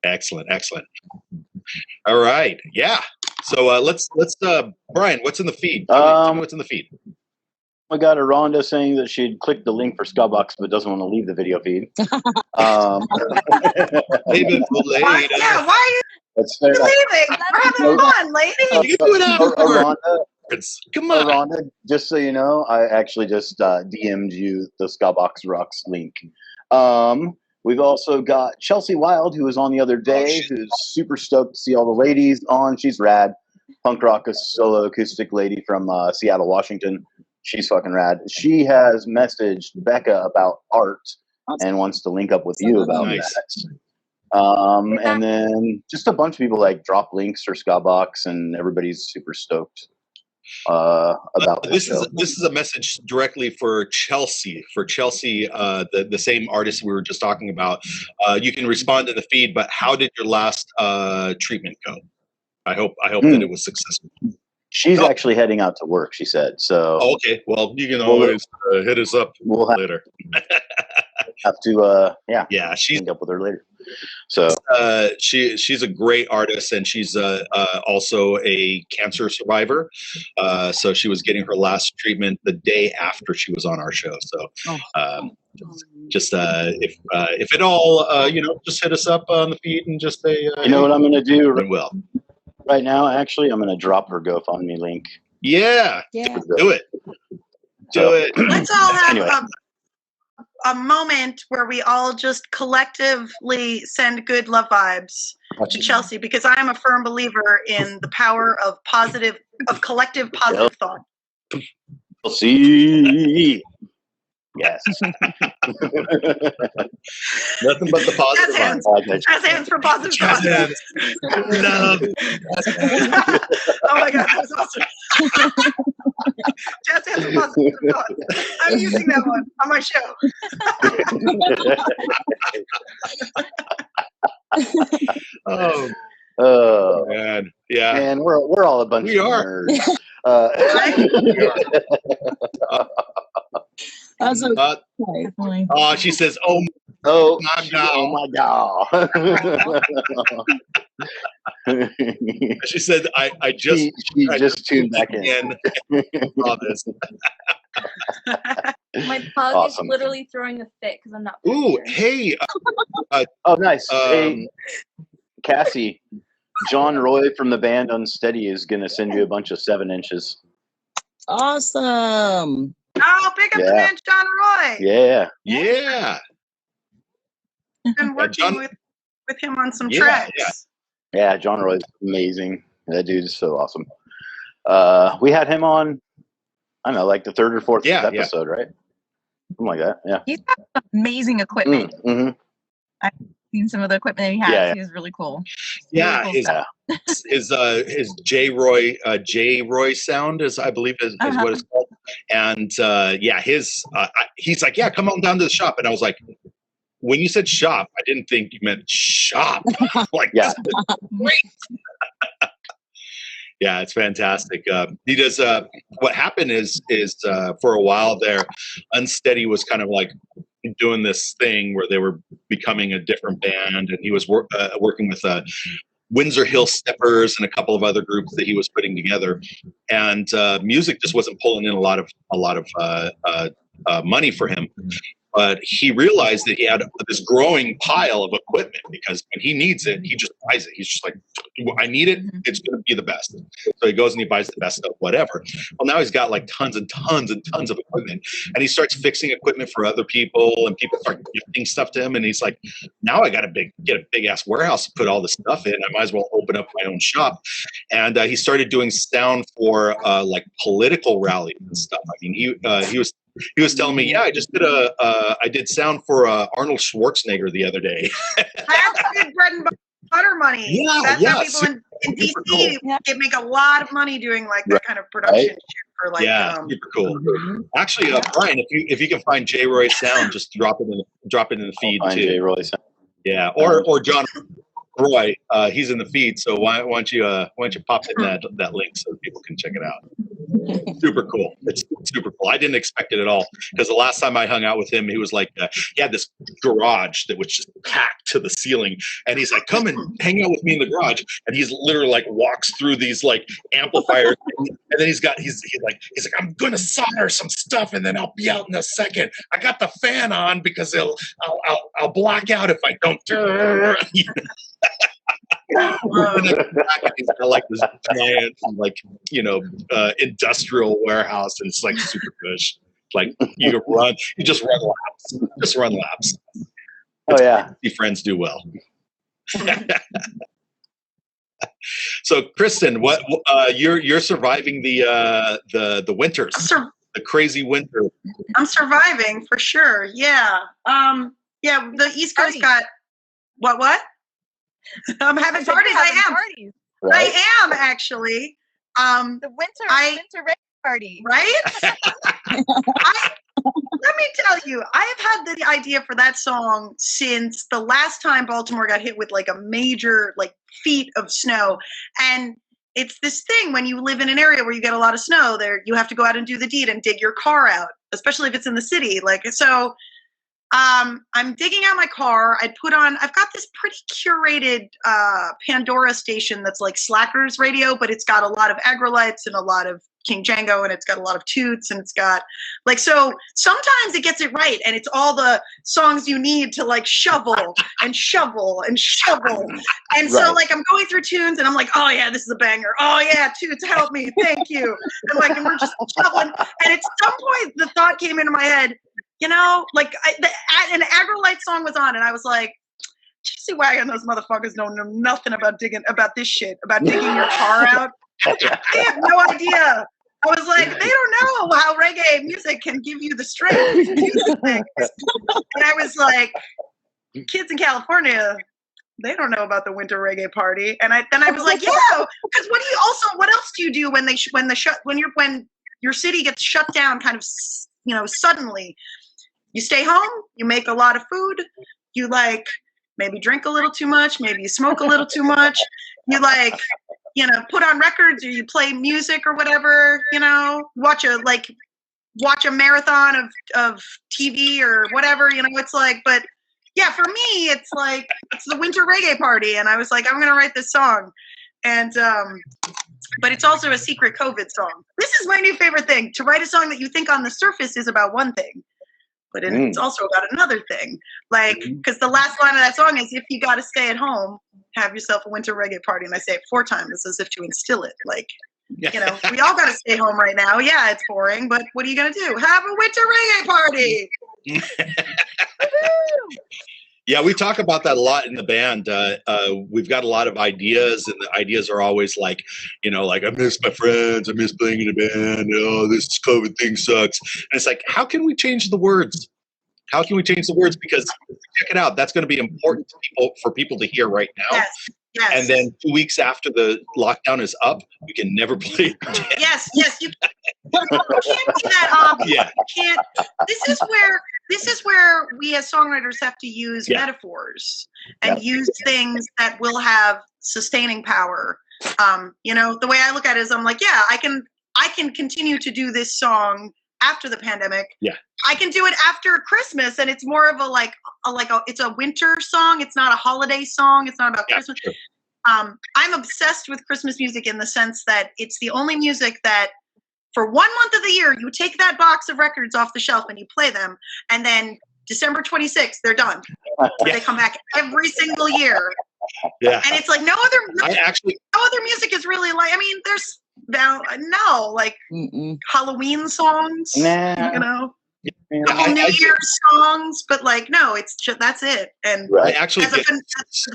Excellent. All right. Yeah. So let's Brian, what's in the feed? Tell me what's in the feed. I got a Rhonda saying that she'd click the link for Skabox but doesn't want to leave the video feed. Why are you leaving? We're having fun, lady. You can do it afterwards. Come on. Rhonda, just so you know, I actually just DM'd you the Skabox Rocks link. We've also got Chelsea Wild, who was on the other day, who's super stoked to see all the ladies on. She's rad. Punk rock solo acoustic lady from Seattle, Washington. She's fucking rad. She has messaged Becca about art and wants to link up with you about that. And then just a bunch of people like drop links for Skabox, and everybody's super stoked about this is a message directly for Chelsea. The same artist we were just talking about. You can respond in the feed, but how did your last treatment go? I hope that it was successful. She's actually heading out to work, she said. So okay, well, you can always hit us up later. Have to she's link up with her later. So she's a great artist, and she's also a cancer survivor. So she was getting her last treatment the day after she was on our show. So just if at all, just hit us up on the feed and just say, you know what I'm gonna do right now. Actually, I'm gonna drop her GoFundMe link. Yeah. Do it. Let's all have a moment where we all just collectively send good love vibes to Chelsea, because I am a firm believer in the power of collective positive thought. Chelsea. Yes. Nothing but the positive vibes. Jazz hands for positive thoughts. Oh my God, that was awesome. Jazz hands for positive thoughts. I'm using that one on my show. Oh man, yeah. Man, we're all a bunch of nerds. She says, "Oh my God." She said, "I just just tuned back in." This. My pug is literally throwing a fit because I'm not. Ooh, hey. Oh, nice. Hey, Cassie, John Roy from the band Unsteady is going to send you a bunch of 7 inches. Awesome. Oh, pick up the man, John Roy. Yeah. Been working with him on some tracks. Yeah, John Roy's amazing. That dude is so awesome. We had him on, I don't know, like the 3rd or 4th episode, right? Something like that. Yeah. He's got amazing equipment. Mm-hmm. I've seen some of the equipment he has. Yeah. He's really cool. His J Roy sound is, I believe, is what it's called. And he's like, yeah, come on down to the shop. And I was like, when you said shop, I didn't think you meant shop. Like, yeah, great. Yeah, it's fantastic. He does. What happened is for a while there, Unsteady was kind of like doing this thing where they were becoming a different band, and he was working with Windsor Hill Steppers and a couple of other groups that he was putting together, and music just wasn't pulling in a lot of money for him. But he realized that he had this growing pile of equipment, because when he needs it, he just buys it. He's just like, I need it. It's going to be the best. So he goes and he buys the best of whatever. Well, now he's got like tons and tons and tons of equipment, and he starts fixing equipment for other people, and people start gifting stuff to him. And he's like, now I got to get a big ass warehouse to put all this stuff in. I might as well open up my own shop. And he started doing sound for like political rallies and stuff. I mean, he was telling me, yeah, I just did I did sound for Arnold Schwarzenegger the other day. That's good bread and butter money. Yeah, That's how people in DC make a lot of money doing like that kind of production shit for like. Super cool. Actually, Brian, if you can find J Roy sound, just drop it in the feed too. J Roy sound. Yeah, or John Roy, he's in the feed. So why don't you pop in that link so people can check it out. Super cool. It's super cool. I didn't expect it at all, because the last time I hung out with him, he was like, he had this garage that was just packed to the ceiling, and he's like, come and hang out with me in the garage. And he's literally like walks through these like amplifiers, and then he's like, I'm gonna solder some stuff, and then I'll be out in a second. I got the fan on because I'll black out if I don't. He's got like this giant, like, industrial warehouse, and it's like super cush. Like you just run laps. Oh yeah, your friends do well. So Kristin, what you're surviving the winters, the crazy winter. I'm surviving for sure. Yeah. The East Coast got what? I'm having parties. I am. Parties. Right? I am actually. The winter reggae party. Right? Let me tell you, I have had the idea for that song since the last time Baltimore got hit with like a major like feet of snow. And it's this thing when you live in an area where you get a lot of snow, there you have to go out and do the deed and dig your car out, especially if it's in the city. Like, so I'm digging out my car. I've got this pretty curated Pandora station that's like Slackers radio, but it's got a lot of Agrolites and a lot of King Django, and it's got a lot of Toots, and it's got like, so sometimes it gets it right, and it's all the songs you need to like shovel and shovel and shovel. And so like I'm going through tunes and I'm like, oh yeah, this is a banger. Oh yeah, Toots, help me, thank you. And we're just shoveling. And at some point the thought came into my head, you know, like an Agrolite song was on, and I was like, Chissy Wagon, those motherfuckers don't know nothing about this shit, about digging your car out. They have no idea. I was like, they don't know how reggae music can give you the strength to do these things. And I was like, kids in California, they don't know about the winter reggae party. And then I was like, yeah, because what else do you do when your city gets shut down kind of, you know, suddenly? You stay home, you make a lot of food, you like maybe drink a little too much, maybe you smoke a little too much, you like, you know, put on records, or you play music or whatever, you know, watch a marathon of TV or whatever, you know. It's like, but yeah, for me, it's like, it's the winter reggae party. And I was like, I'm going to write this song. And, but it's also a secret COVID song. This is my new favorite thing, to write a song that you think on the surface is about one thing, but it's also about another thing. Like, because the last line of that song is, if you got to stay at home, have yourself a winter reggae party. And I say it 4 times as if to instill it. Like, you know, we all got to stay home right now. Yeah, it's boring, but what are you going to do? Have a winter reggae party. Yeah, we talk about that a lot in the band. We've got a lot of ideas, and the ideas are always like, you know, like, I miss my friends, I miss playing in a band, oh, this COVID thing sucks. And it's like, how can we change the words? How can we change the words? Because check it out, that's going to be important for people to hear right now. Yes. Yes. And then 2 weeks after the lockdown is up, we can never play it again. Yes, you can't be that obvious. Yeah. You can't. This is where we as songwriters have to use metaphors and use things that will have sustaining power. You know, the way I look at it is, I'm like, yeah, I can continue to do this song after the pandemic. Yeah. I can do it after Christmas, and it's more of it's a winter song. It's not a holiday song. It's not about Christmas. True. I'm obsessed with Christmas music in the sense that it's the only music that, for 1 month of the year, you take that box of records off the shelf and you play them, and then December 26th, they're done. They come back every single year. Yeah. And it's like no other music is really like, I mean, there's Halloween songs, you know, New Year's songs, but like, no, it's just, that's it. And that's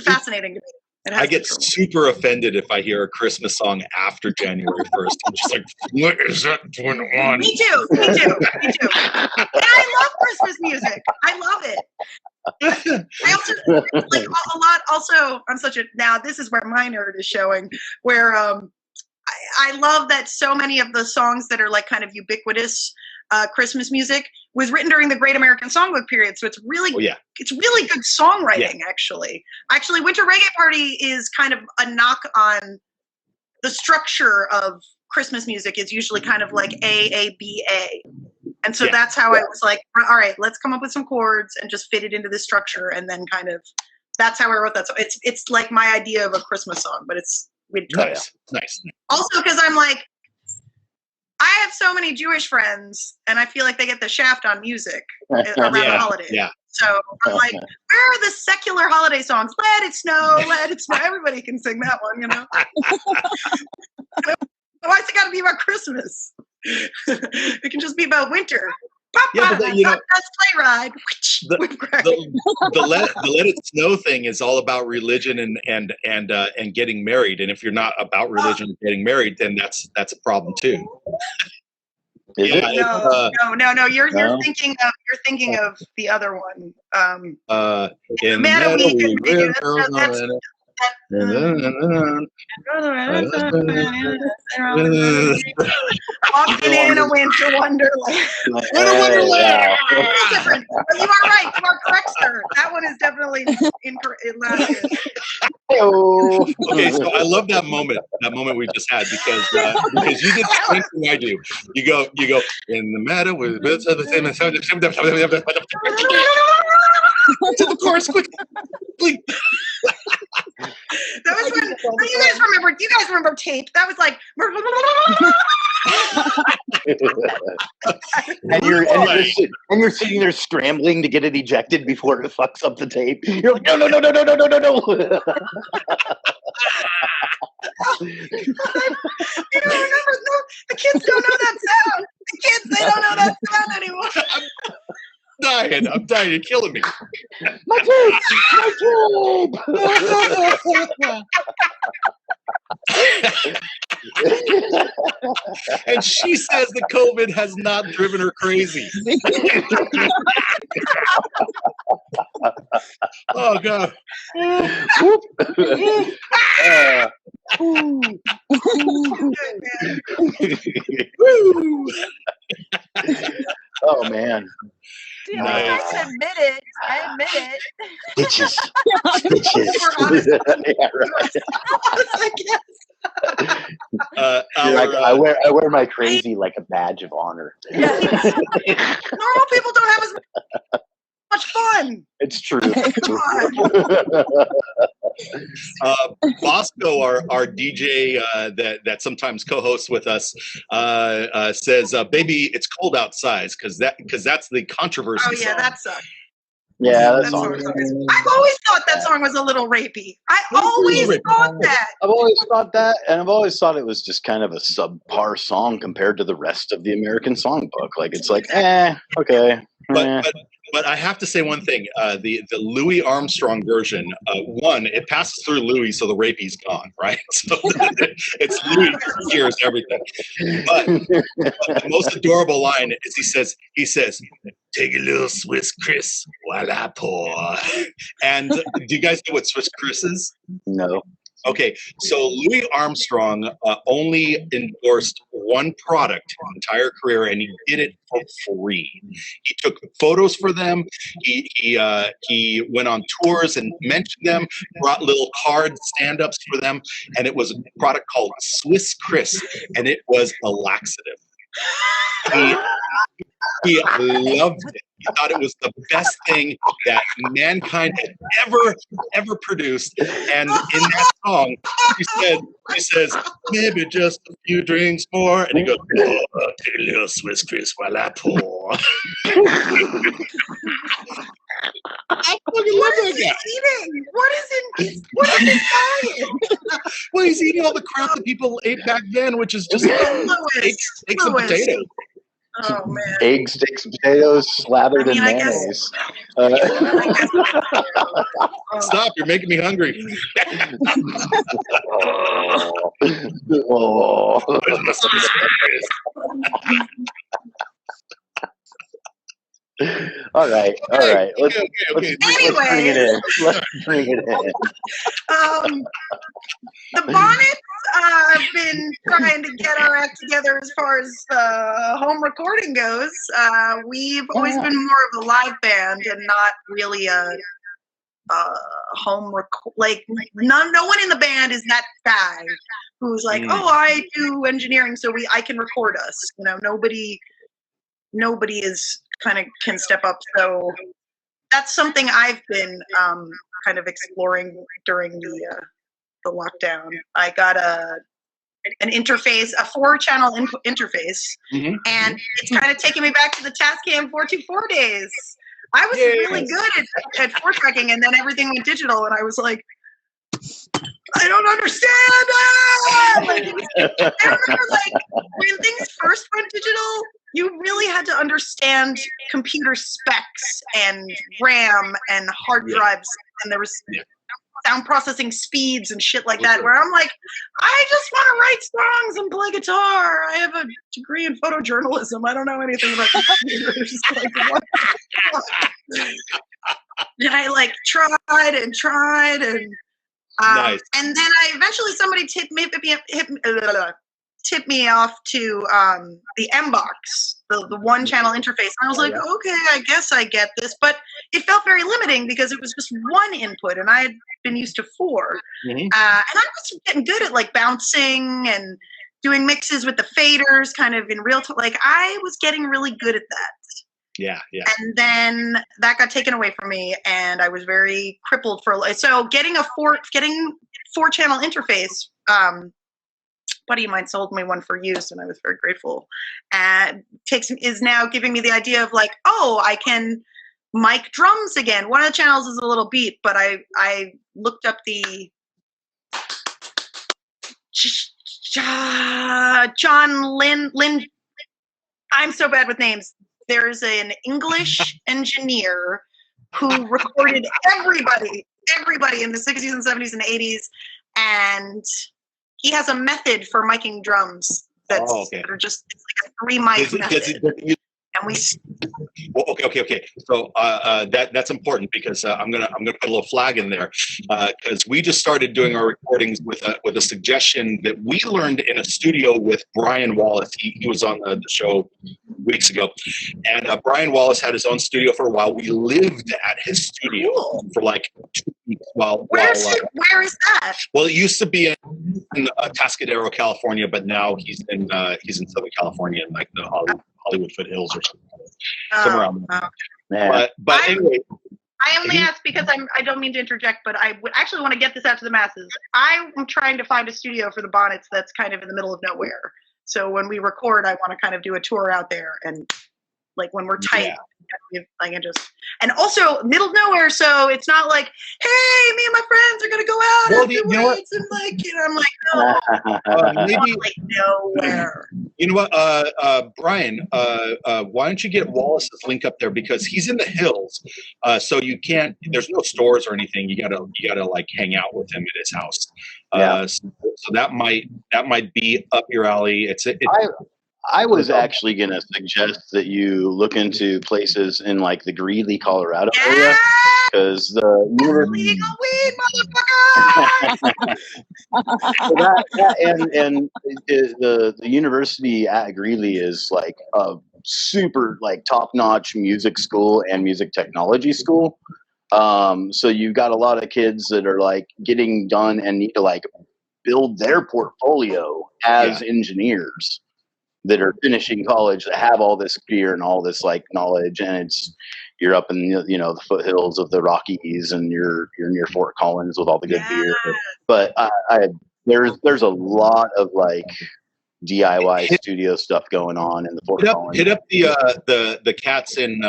fascinating to me. I get super offended if I hear a Christmas song after January 1st. I'm just like, what is that going on? Me too. And I love Christmas music. I love it. I also like a lot. Also, now this is where my nerd is showing. Where I love that so many of the songs that are like kind of ubiquitous Christmas music was written during the Great American Songbook period. So it's really, it's really good songwriting. Actually, Winter Reggae Party is kind of a knock on the structure of Christmas music. Is usually kind of like A, B, A. And so that's how I was like, all right, let's come up with some chords and just fit it into this structure. And then kind of, that's how I wrote that. So it's like my idea of a Christmas song, but it's nice. Also, because I'm like, I have so many Jewish friends, and I feel like they get the shaft on music around the holidays. Yeah. So I'm like, where are the secular holiday songs? Let it snow, let it snow. Everybody can sing that one, you know. Why's it got to be about Christmas? It can just be about winter. But you know, sleigh ride. The let it snow thing is all about religion and getting married. And if you're not about religion and getting married, then that's a problem too. No. You're thinking of the other one. In meadow we live. Walking in a winter wonderland. Winter Wonderland. A little different, but you are right. You are correct, sir. That one is definitely incorrect. Okay, so I love that moment we just had because you did the same thing I do. You go in the matter with bits of the same to the chorus quickly. That was when you guys remember tape. That was like and you're sitting there scrambling to get it ejected before it fucks up the tape. You're like, no. I don't remember. No, the kids don't know that sound. They don't know that sound anymore. I'm dying. You're killing me. My tape. And she says that COVID has not driven her crazy. Oh God. Oh man. Dude, I admit it. Bitches. Yeah, right. I wear my crazy like a badge of honor. Normal people don't have as much fun. It's true. Bosco, our DJ that sometimes co-hosts with us, says, "Baby, it's cold outside," because that's the controversy. Oh yeah, song. that sucks. Yeah, I've always thought that song was a little rapey. I always thought that. I've always thought that, and I've always thought it was just kind of a subpar song compared to the rest of the American songbook. Like it's like, okay. But I have to say one thing: the Louis Armstrong version, it passes through Louis, so the rapey's gone, right? So it's Louis hears everything. But the most adorable line is he says, "Take a little Swiss Chris while I pour." And do you guys know what Swiss Chris is? No. Okay, so Louis Armstrong only endorsed one product his entire career, and he did it for free. He took photos for them. He went on tours and mentioned them. Brought little card stand-ups for them, and it was a product called Swiss Chris, and it was a laxative. He loved it. He thought it was the best thing that mankind had ever produced. And in that song, he says, maybe just a few drinks more. And he goes, take a little Swiss Chris while I pour. I fucking love that guy. Eating? What is he dying? Well, he's eating all the crap that people ate back then, which is just eggs and potatoes. Oh man! Eggs, steaks, and potatoes slathered in mayonnaise. Stop! You're making me hungry. All right. Let's bring it in. The Bonnets have been trying to get our act together as far as home recording goes. We've always been more of a live band and not really a home record. Like no one in the band is that guy who's like, oh, I do engineering, so I can record us. You know, nobody is kind of can step up. So that's something I've been kind of exploring during the lockdown. I got an interface, a 4-channel interface, and it's kind of taking me back to the Tascam 424 days. I was really good at 4 tracking, and then everything went digital, and I was like, I don't understand. I remember, like, when things first went digital, you really had to understand computer specs and RAM and hard drives, and there was sound processing speeds and shit like that, where I'm like, I just want to write songs and play guitar. I have a degree in photojournalism. I don't know anything about computers. Like, what the fuck? And I like tried, and Nice. And then somebody tipped me off to the M-Box, the one channel interface. And I was like, okay, I guess I get this. But it felt very limiting because it was just one input and I had been used to 4. Mm-hmm. And I was getting good at like bouncing and doing mixes with the faders kind of in real time. Like I was getting really good at that. Yeah. And then that got taken away from me and I was very crippled so getting a 4-channel interface, buddy of mine sold me one for use and I was very grateful. And is now giving me the idea of like, oh, I can mic drums again. One of the channels is a little beat, but I looked up the John Lynn. I'm so bad with names. There's an English engineer who recorded everybody in the 60s and 70s and 80s, and he has a method for miking drums that are just it's like a 3-mic method. And we. Well, okay. So that's important because I'm gonna put a little flag in there because we just started doing our recordings with a suggestion that we learned in a studio with Brian Wallace. He was on the show weeks ago, and Brian Wallace had his own studio for a while. We lived at his studio for like 2 weeks. Where is that? Well, it used to be in Tascadero, California, but now he's in Southern California in like the Hollywood foothills or something. Somewhere around there. But anyway. I only ask because I don't mean to interject, but I would actually want to get this out to the masses. I'm trying to find a studio for the Bonnets that's kind of in the middle of nowhere. So when we record, I want to kind of do a tour out there and like when we're tight, I can just, and also middle of nowhere. So it's not like, hey, me and my friends are going to go out and do weights and like, I'm like, no, maybe like nowhere. You know what, Brian, why don't you get Wallace's link up there because he's in the hills. So you can't, there's no stores or anything. You gotta like hang out with him at his house. So that might be up your alley. I was actually going to suggest that you look into places in like the Greeley, Colorado area because the legal weed, the university at Greeley is like a super like top-notch music school and music technology school. So you've got a lot of kids that are like getting done and need to like build their portfolio as engineers that are finishing college that have all this gear and all this like knowledge, and you're up in the foothills of the Rockies and you're near Fort Collins with all the good beer. But there's a lot of like DIY studio stuff going on in the Fort Collins. Hit up the cats in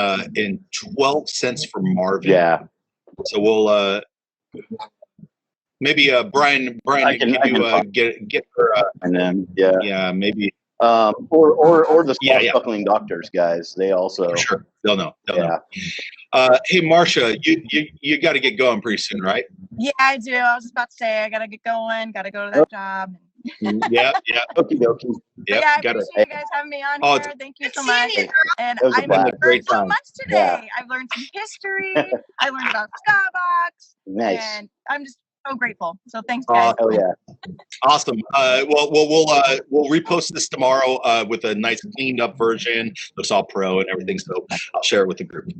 12 cents for Marvin. Yeah. So we'll maybe Brian I can get her and then maybe. Or the swashbuckling doctors guys, they also for sure they'll know. Hey Marcia, you got to get going pretty soon, right? Yeah, I do. I was just about to say I gotta get going, gotta go to that job. Yeah. Okie dokie. I appreciate you guys having me on here. Thank you so much. And I learned so much today. I've learned some history. I learned about Skabox. Nice. And I'm just so grateful. So thanks, guys. Oh yeah. Awesome. We'll repost this tomorrow with a nice cleaned up version. Looks all pro and everything. So I'll share it with the group.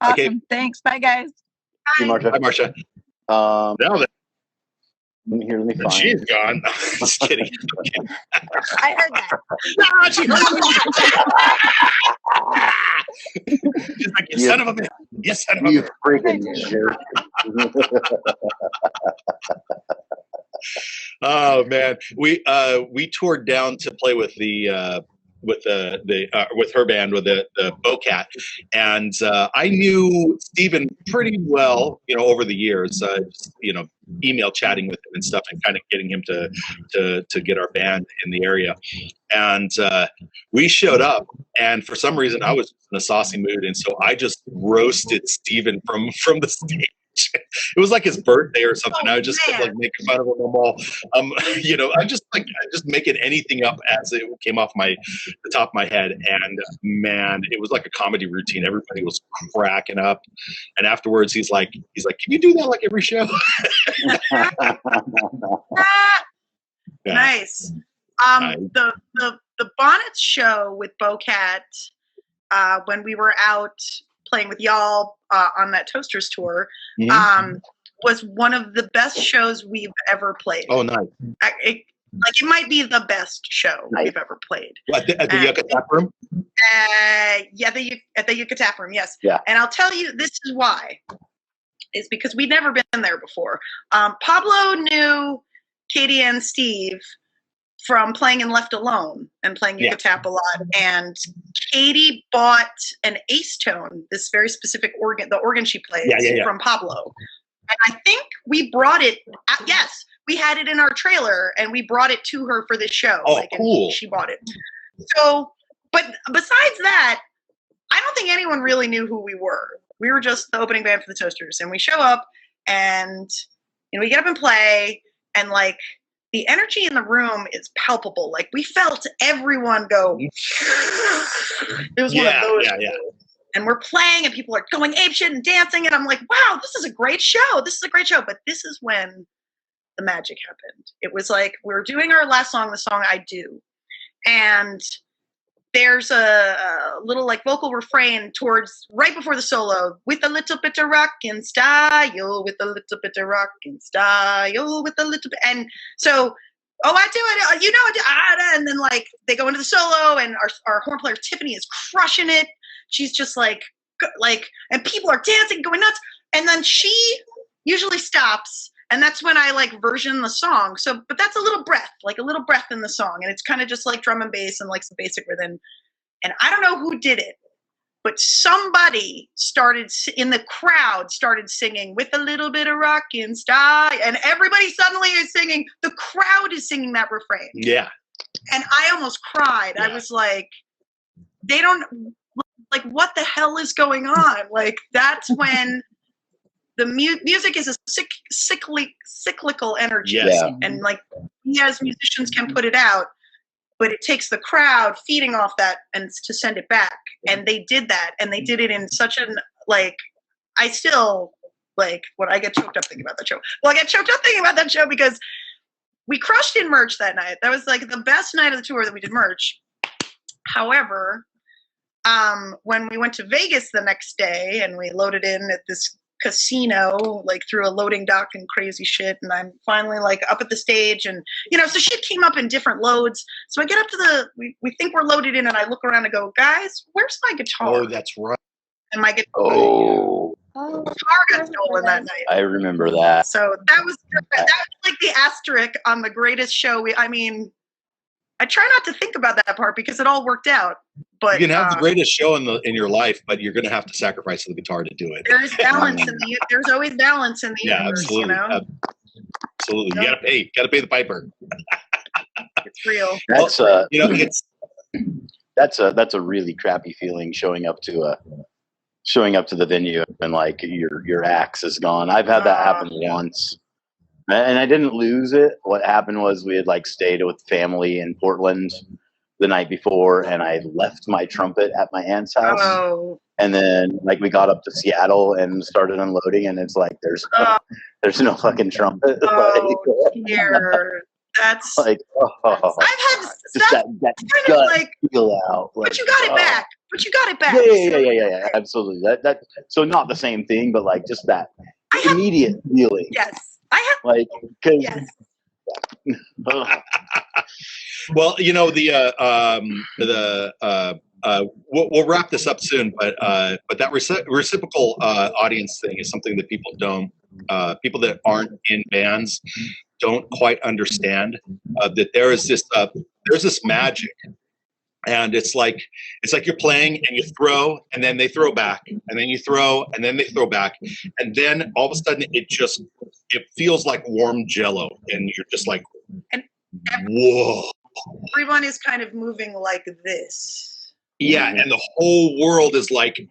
Awesome. Okay. Thanks. Bye, guys. Bye, Marcia. Bye, Marcia. Now that let me find. she's gone. Just kidding. I heard that. She heard She's like, you son of a bitch. You son of a You bitch. freaking jerk. Oh man, we toured down to play with with her band with the BowCat, and I knew Steven pretty well, over the years, email chatting with him and stuff, and kind of getting him to get our band in the area, and we showed up, and for some reason I was in a saucy mood, and so I just roasted Steven from the stage. it was like his birthday or something. Oh, I just kept like making fun of him. I'm all, you know, I just making anything up as it came off the top of my head. And man, it was like a comedy routine. Everybody was cracking up. And afterwards, he's like, can you do that like every show? Yeah. Nice. The Bonnets show with BowCat, when we were out playing with y'all on that Toasters tour, was one of the best shows we've ever played. Oh, nice. It might be the best show we've ever played. At the Yucca Tap Room? Yeah, at the Yucca Tap Room, yes. Yeah. And I'll tell you, this is why. Is because we'd never been there before. Pablo knew Katie and Steve from playing in Left Alone and playing Yucca Tap a lot. And Katie bought an Ace Tone, this very specific organ, the organ she plays, from Pablo. And I think we brought it, yes, we had it in our trailer and we brought it to her for this show. Oh, cool. And she bought it. So, but besides that, I don't think anyone really knew who we were. We were just the opening band for the Toasters. And we show up and, you know, we get up and play and like, the energy in the room is palpable. Like we felt everyone go. It was one of those. Yeah. And we're playing, and people are going apeshit and dancing, and I'm like, "Wow, this is a great show! This is a great show!" But this is when the magic happened. It was like we were doing our last song, the song "I Do," and there's a little like vocal refrain towards right before the solo, with a little bit of rockin' style, with a little bit of rockin' style, with a little bit, and so, oh, I do it, you know, and then like they go into the solo, and our horn player Tiffany is crushing it. She's just like, and people are dancing, going nuts, and then she usually stops. And that's when I like version the song. So, but that's a little breath in the song. And it's kind of just like drum and bass and like some basic rhythm. And I don't know who did it, but somebody in the crowd started singing with a little bit of rockin' style. And everybody suddenly is singing. The crowd is singing that refrain. Yeah. And I almost cried. Yeah. I was like, they don't, like, what the hell is going on? Like, that's when the music is a cyclical energy. Yes. And like we as musicians can put it out, but it takes the crowd feeding off that and to send it back. And they did that, and they did it in such an like. I still like when I get choked up thinking about that show. Well, I get choked up thinking about that show because we crushed in merch that night. That was like the best night of the tour that we did merch. However, when we went to Vegas the next day and we loaded in at this casino, like through a loading dock and crazy shit, and I'm finally like up at the stage, and you know, so shit came up in different loads. So I get up to we think we're loaded in, and I look around and go, guys, where's my guitar? Oh, that's right. And my guitar, guitar got stolen that night. I remember that. So that was like the asterisk on the greatest show. I mean, I try not to think about that part because it all worked out. But you can have the greatest show in your life, but you're going to have to sacrifice the guitar to do it. There's balance there's always balance in the universe, absolutely. You know? Absolutely. You got to pay the piper. It's real. That's you know, that's a really crappy feeling showing up to the venue and like your axe is gone. I've had that happen once. And I didn't lose it. What happened was we had like stayed with family in Portland the night before, and I left my trumpet at my aunt's house. Oh. And then like we got up to Seattle and started unloading, and it's like there's no fucking trumpet. Oh, dear. That's like I've had that gut like feel out. But you got it back. But you got it back. Yeah. Absolutely. That so not the same thing, but like just that immediate feeling. Yes. I have like because. Yes. Well, you know, we'll wrap this up soon, but that reciprocal audience thing is something that people that aren't in bands don't quite understand. That there's this magic, and it's like you're playing and you throw, and then they throw back, and then you throw, and then they throw back, and then all of a sudden it feels like warm jello, and you're just like, whoa. Everyone is kind of moving like this. Yeah, and the whole world is like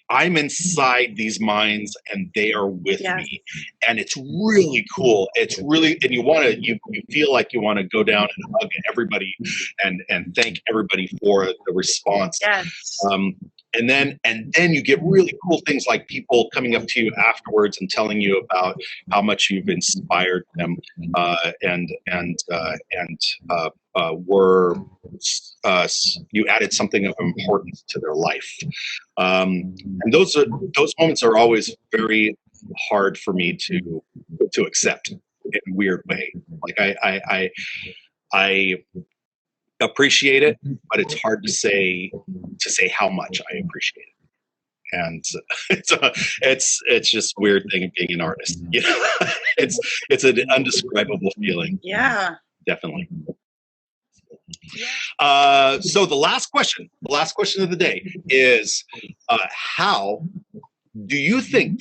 I'm inside these minds and they are with me, and it's really cool. It's really, and you feel like you want to go down and hug everybody and thank everybody for the response. Yes. And then you get really cool things like people coming up to you afterwards and telling you about how much you've inspired them, you added something of importance to their life. And those moments are always very hard for me to accept in a weird way. Like I appreciate it, but it's hard to say how much I appreciate it. And it's just a weird thing of being an artist. You know, it's an undescribable feeling. Yeah, definitely. So the last question of the day is, how do you think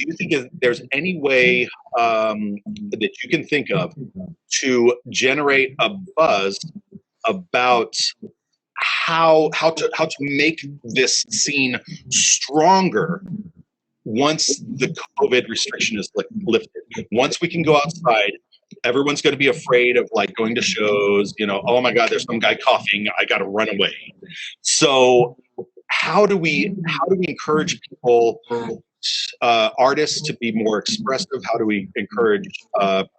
there's any way that you can think of to generate a buzz about how to make this scene stronger once the COVID restriction is lifted? Once we can go outside, everyone's going to be afraid of like going to shows, you know, oh my God, there's some guy coughing, I got to run away. So how do we encourage people, artists to be more expressive? How do we encourage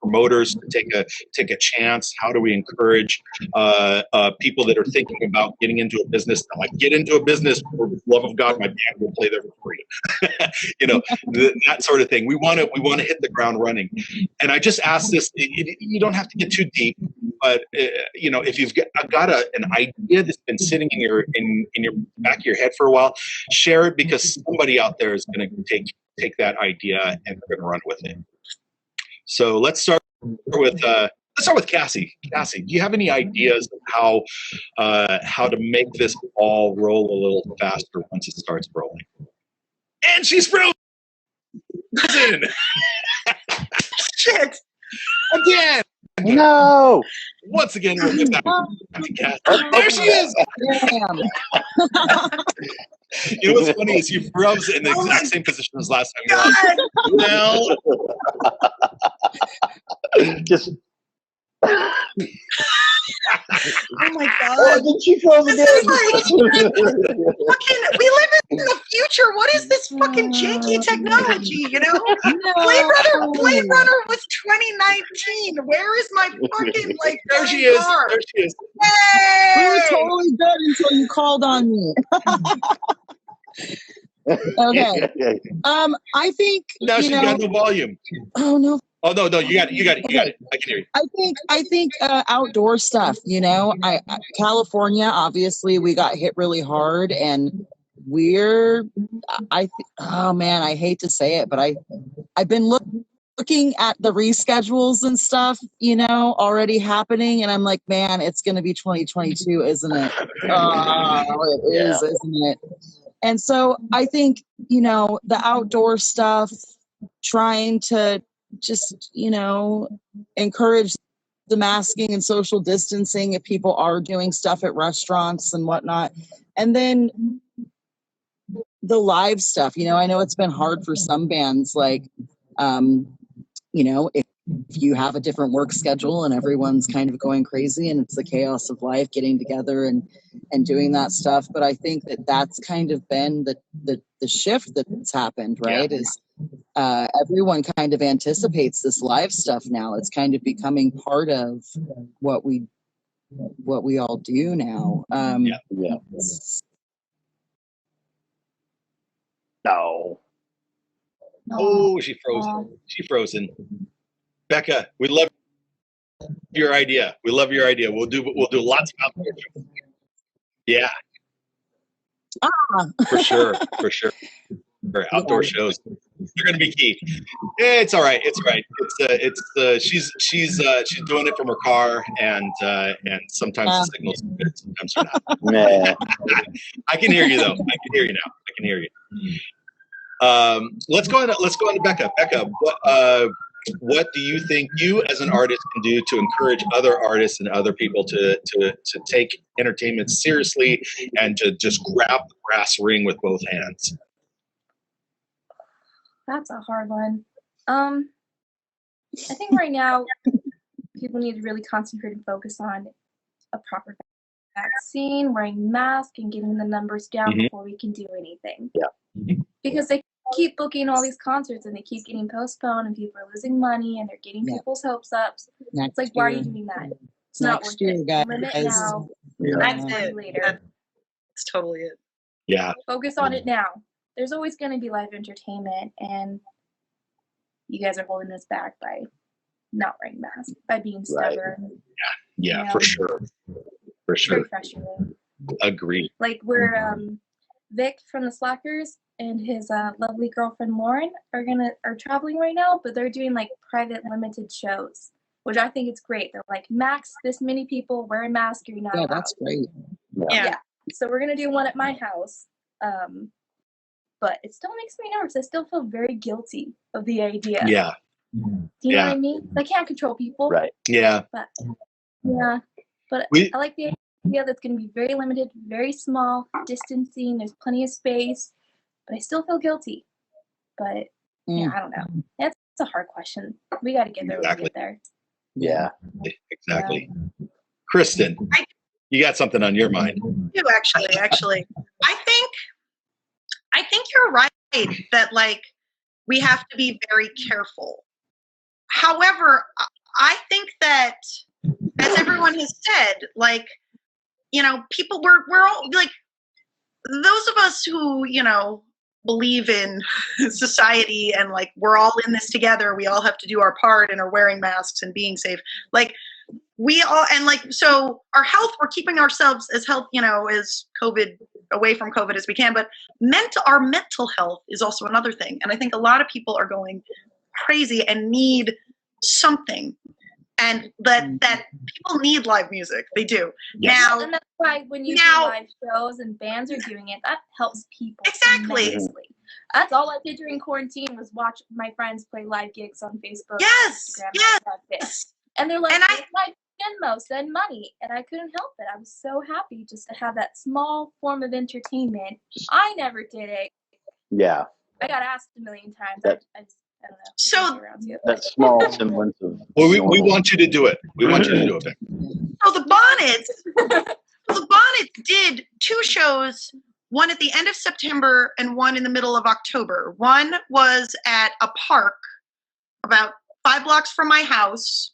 promoters to take a chance? How do we encourage people that are thinking about getting into a business, like get into a business for the love of God, my band will play there for free. You know, that sort of thing. We want to hit the ground running. And I just ask this, you don't have to get too deep, but you know, if you've got an idea that's been sitting in your back of your head for a while, share it, because somebody out there is going to take that idea and they're going to run with it. So let's start with Cassie. Cassie, do you have any ideas of how to make this ball roll a little faster once it starts rolling? And she's frozen. Shit. Again. No. Once again, we'll get back to Cassie. There she is. You know what's funny is you froze in the exact same position as last time. You're like, well, Just. Oh my God. Oh, then she froze again. We live in the future. What is this fucking janky technology, you know? No. Blade Runner was 2019. Where is my fucking, like, there she is. car? There she is. We were Hey! totally good until you called on me. Okay. I think Now she's got no volume. Oh no. Oh no, you got it. I can hear you. I think outdoor stuff. You know, California, obviously, we got hit really hard, and oh man, I hate to say it, but I've been looking at the reschedules and stuff, you know, already happening, and I'm like, man, it's going to be 2022, isn't it? Oh, it is, isn't it? And so I think, you know, the outdoor stuff, trying to just, you know, encourage the masking and social distancing if people are doing stuff at restaurants and whatnot. And then the live stuff, you know, I know it's been hard for some bands, like, you know, if you have a different work schedule and everyone's kind of going crazy and it's the chaos of life, getting together and doing that stuff. But I think that's kind of been the shift that's happened, right? Is everyone kind of anticipates this live stuff now. It's kind of becoming part of what we all do now. No. Oh, she frozen. Becca, we love your idea. We'll do lots of outdoor shows. Yeah. For sure. Outdoor shows. They're going to be key. It's all right. She's doing it from her car, and sometimes the signal's good, sometimes they're not. I can hear you though. I can hear you now. I can hear you. Let's go on to Becca. Becca, what do you think you as an artist can do to encourage other artists and other people to take entertainment seriously and to just grab the brass ring with both hands? That's a hard one. I think right now people need to really concentrate and focus on a proper vaccine, wearing masks, and getting the numbers down before we can do anything. Yeah. Because they keep booking all these concerts and they keep getting postponed and people are losing money and they're getting people's hopes up. It's like, why are you doing that? It's not worth it. Limit now. That's it. Later. That's totally it. Yeah. Focus on it now. There's always going to be live entertainment, and you guys are holding us back by not wearing masks, by being stubborn. Yeah, you know? for sure. For sure. Very frustrating. Agreed. Like we're Vic from the Slackers and his lovely girlfriend Lauren are traveling right now, but they're doing like private limited shows, which I think it's great. They're like, max this many people, wear a mask, you're not allowed. That's great. Yeah. So we're gonna do one at my house. But it still makes me nervous. I still feel very guilty of the idea. Yeah. Do you know what I mean? I can't control people. Right. Yeah. But I like the idea that's going to be very limited, very small, distancing. There's plenty of space, but I still feel guilty. But yeah, I don't know. That's a hard question. We got to get there when we get there. Yeah. Exactly. Yeah. Kristin, you got something on your mind? I do actually. I think you're right that like we have to be very careful. However, I think that, as everyone has said, like, you know, people we're all like, those of us who, you know, believe in society and like we're all in this together, we all have to do our part and are wearing masks and being safe. Like we all, and like, so our health, we're keeping ourselves as as COVID, away from COVID as we can, but our mental health is also another thing. And I think a lot of people are going crazy and need something. And that people need live music. They do. Yes. Now, and that's why when you do live shows and bands are doing it, that helps people. Exactly. Tremendously. That's all I did during quarantine was watch my friends play live gigs on Facebook. Yes. Instagram, Yes. And they're like, my Venmo, send money. And I couldn't help it. I was so happy just to have that small form of entertainment. I never did it. Yeah. I got asked a million times. I don't know. So that small semblance of. Well, we want you to do it. We want you to do it. So the Bonnets did 2 shows, one at the end of September and one in the middle of October. One was at a park about 5 blocks from my house.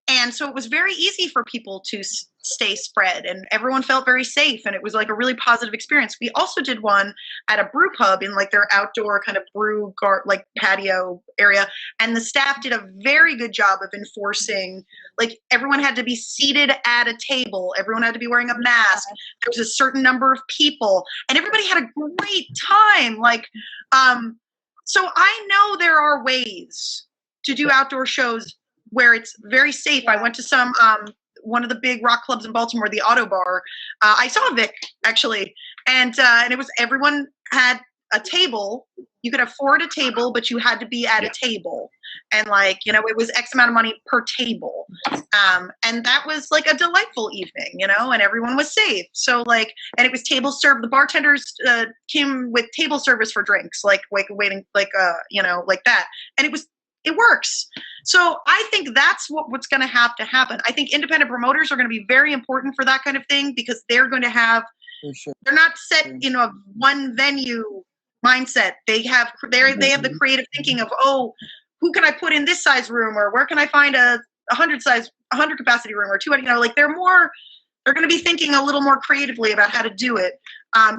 And so it was very easy for people to stay spread, and everyone felt very safe, and it was like a really positive experience. We also did one at a brew pub in like their outdoor kind of brew like patio area, and the staff did a very good job of enforcing, like everyone had to be seated at a table, everyone had to be wearing a mask, there was a certain number of people, and everybody had a great time. Like, so I know there are ways to do outdoor shows where it's very safe. I went to some one of the big rock clubs in Baltimore, the Auto Bar. I saw Vic actually, and it was, everyone had a table. You could afford a table, but you had to be at a table, and like, you know, it was X amount of money per table, and that was like a delightful evening, you know, and everyone was safe. So like, and it was table served. The bartenders came with table service for drinks, like waiting, like you know, like that, and it works. So I think that's what's going to have to happen. I think independent promoters are going to be very important for that kind of thing, because they're going to have, they're not set in a one venue mindset. They have the creative thinking of, oh, who can I put in this size room, or where can I find a 100 capacity room, or 200, you know, like they're going to be thinking a little more creatively about how to do it.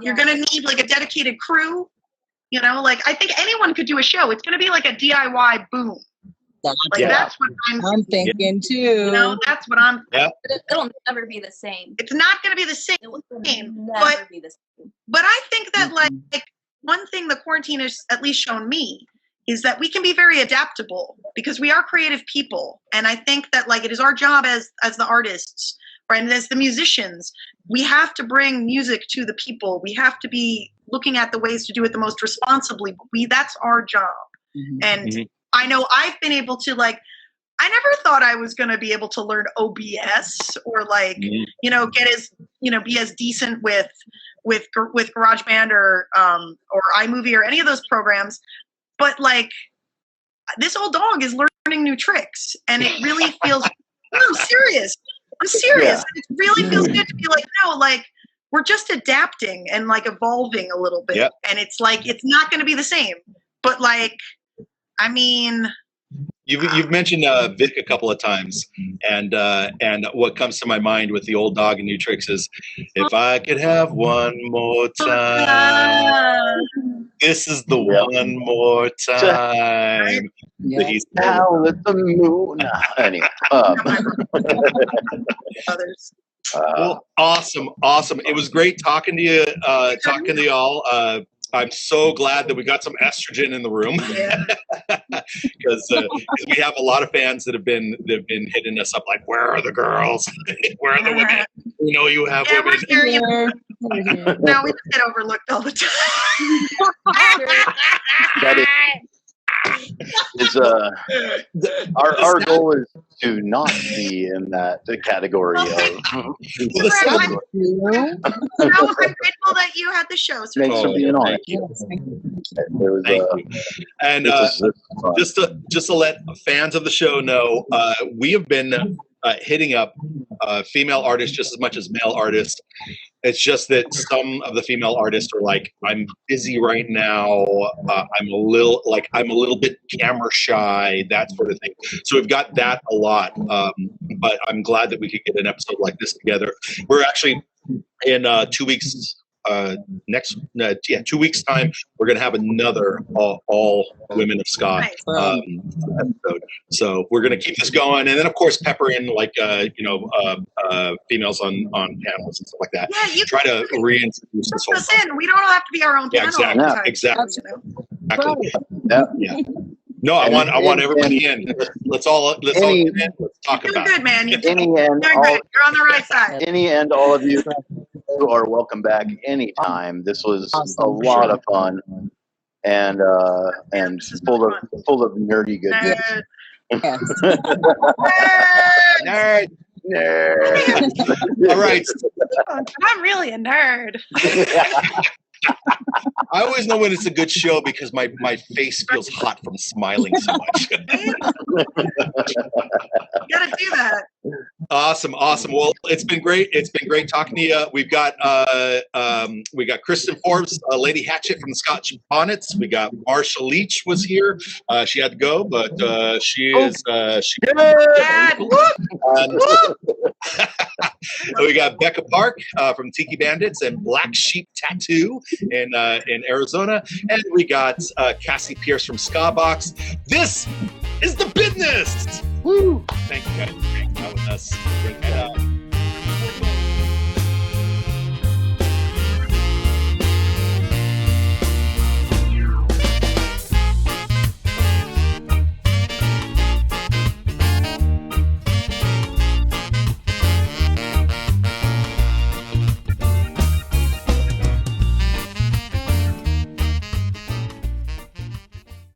You're going to need like a dedicated crew. You know, like I think anyone could do a show. It's going to be like a DIY boom. That's what I'm thinking too. You know, that's what I'm. Yeah. But it'll never be the same. It's not going to be the same. It will never be the same. But I think that like one thing the quarantine has at least shown me is that we can be very adaptable, because we are creative people, and I think that like it is our job as the artists, right, and as the musicians, we have to bring music to the people. We have to be looking at the ways to do it the most responsibly. That's our job. And I know I've been able to like, I never thought I was going to be able to learn OBS or like, you know, get as, you know, be as decent with GarageBand or iMovie or any of those programs. But like, this old dog is learning new tricks, and it really feels, no, I'm serious. Yeah. It really feels good to be like, no, like, we're just adapting and like evolving a little bit. Yep. And it's like, it's not going to be the same. But like, I mean, You've mentioned Vic a couple of times, and what comes to my mind with the old dog and new tricks is, if I could have one more time, this is the one more time. Yeah. He's Now let the moon. Anyway, others. well, awesome. It was great talking to you, talking to y'all. I'm so glad that we got some estrogen in the room, because we have a lot of fans that have been hitting us up like, where are the girls? Where are the women? We know you have women. We're here. No, we just get overlooked all the time. that is our goal is to not be in that category of. I'm grateful that you had the show. So Thanks for being on. Thank you. Thank you. And just to let fans of the show know, we have been hitting up female artists just as much as male artists. It's just that some of the female artists are like, I'm busy right now. I'm a little bit camera shy, that sort of thing. So we've got that a lot. But I'm glad that we could get an episode like this together. We're actually in 2 weeks. 2 weeks time, we're going to have another all women of Scott episode. So we're going to keep this going, and then of course pepper in like females on panels and stuff like that. Yeah, you try to reintroduce this whole. in. We don't all have to be our own panel. Exactly. You know? Yeah. No, I want everybody in. Let's all get in. Let's talk You're about good, man. You're Any and good. all, You're on the right side. any and all of you are welcome back anytime. This was a lot of fun and full of nerdy goodness. Nerd. Nerd. All right. I'm really a nerd. I always know when it's a good show because my face feels hot from smiling so much. You gotta do that. Awesome. Well, it's been great. It's been great talking to you. We've got Kristin Forbes, Lady Hatchet from the Scotch Bonnets. We got Marsha Leach was here. She had to go, but she is. Dad. We got Becca Park from TIKI Bandits and Black Sheep Tattoo in Arizona, and we got Cassie Pierce from Skabox. This is the Bidness. Woo! Thank you guys for hanging out with us.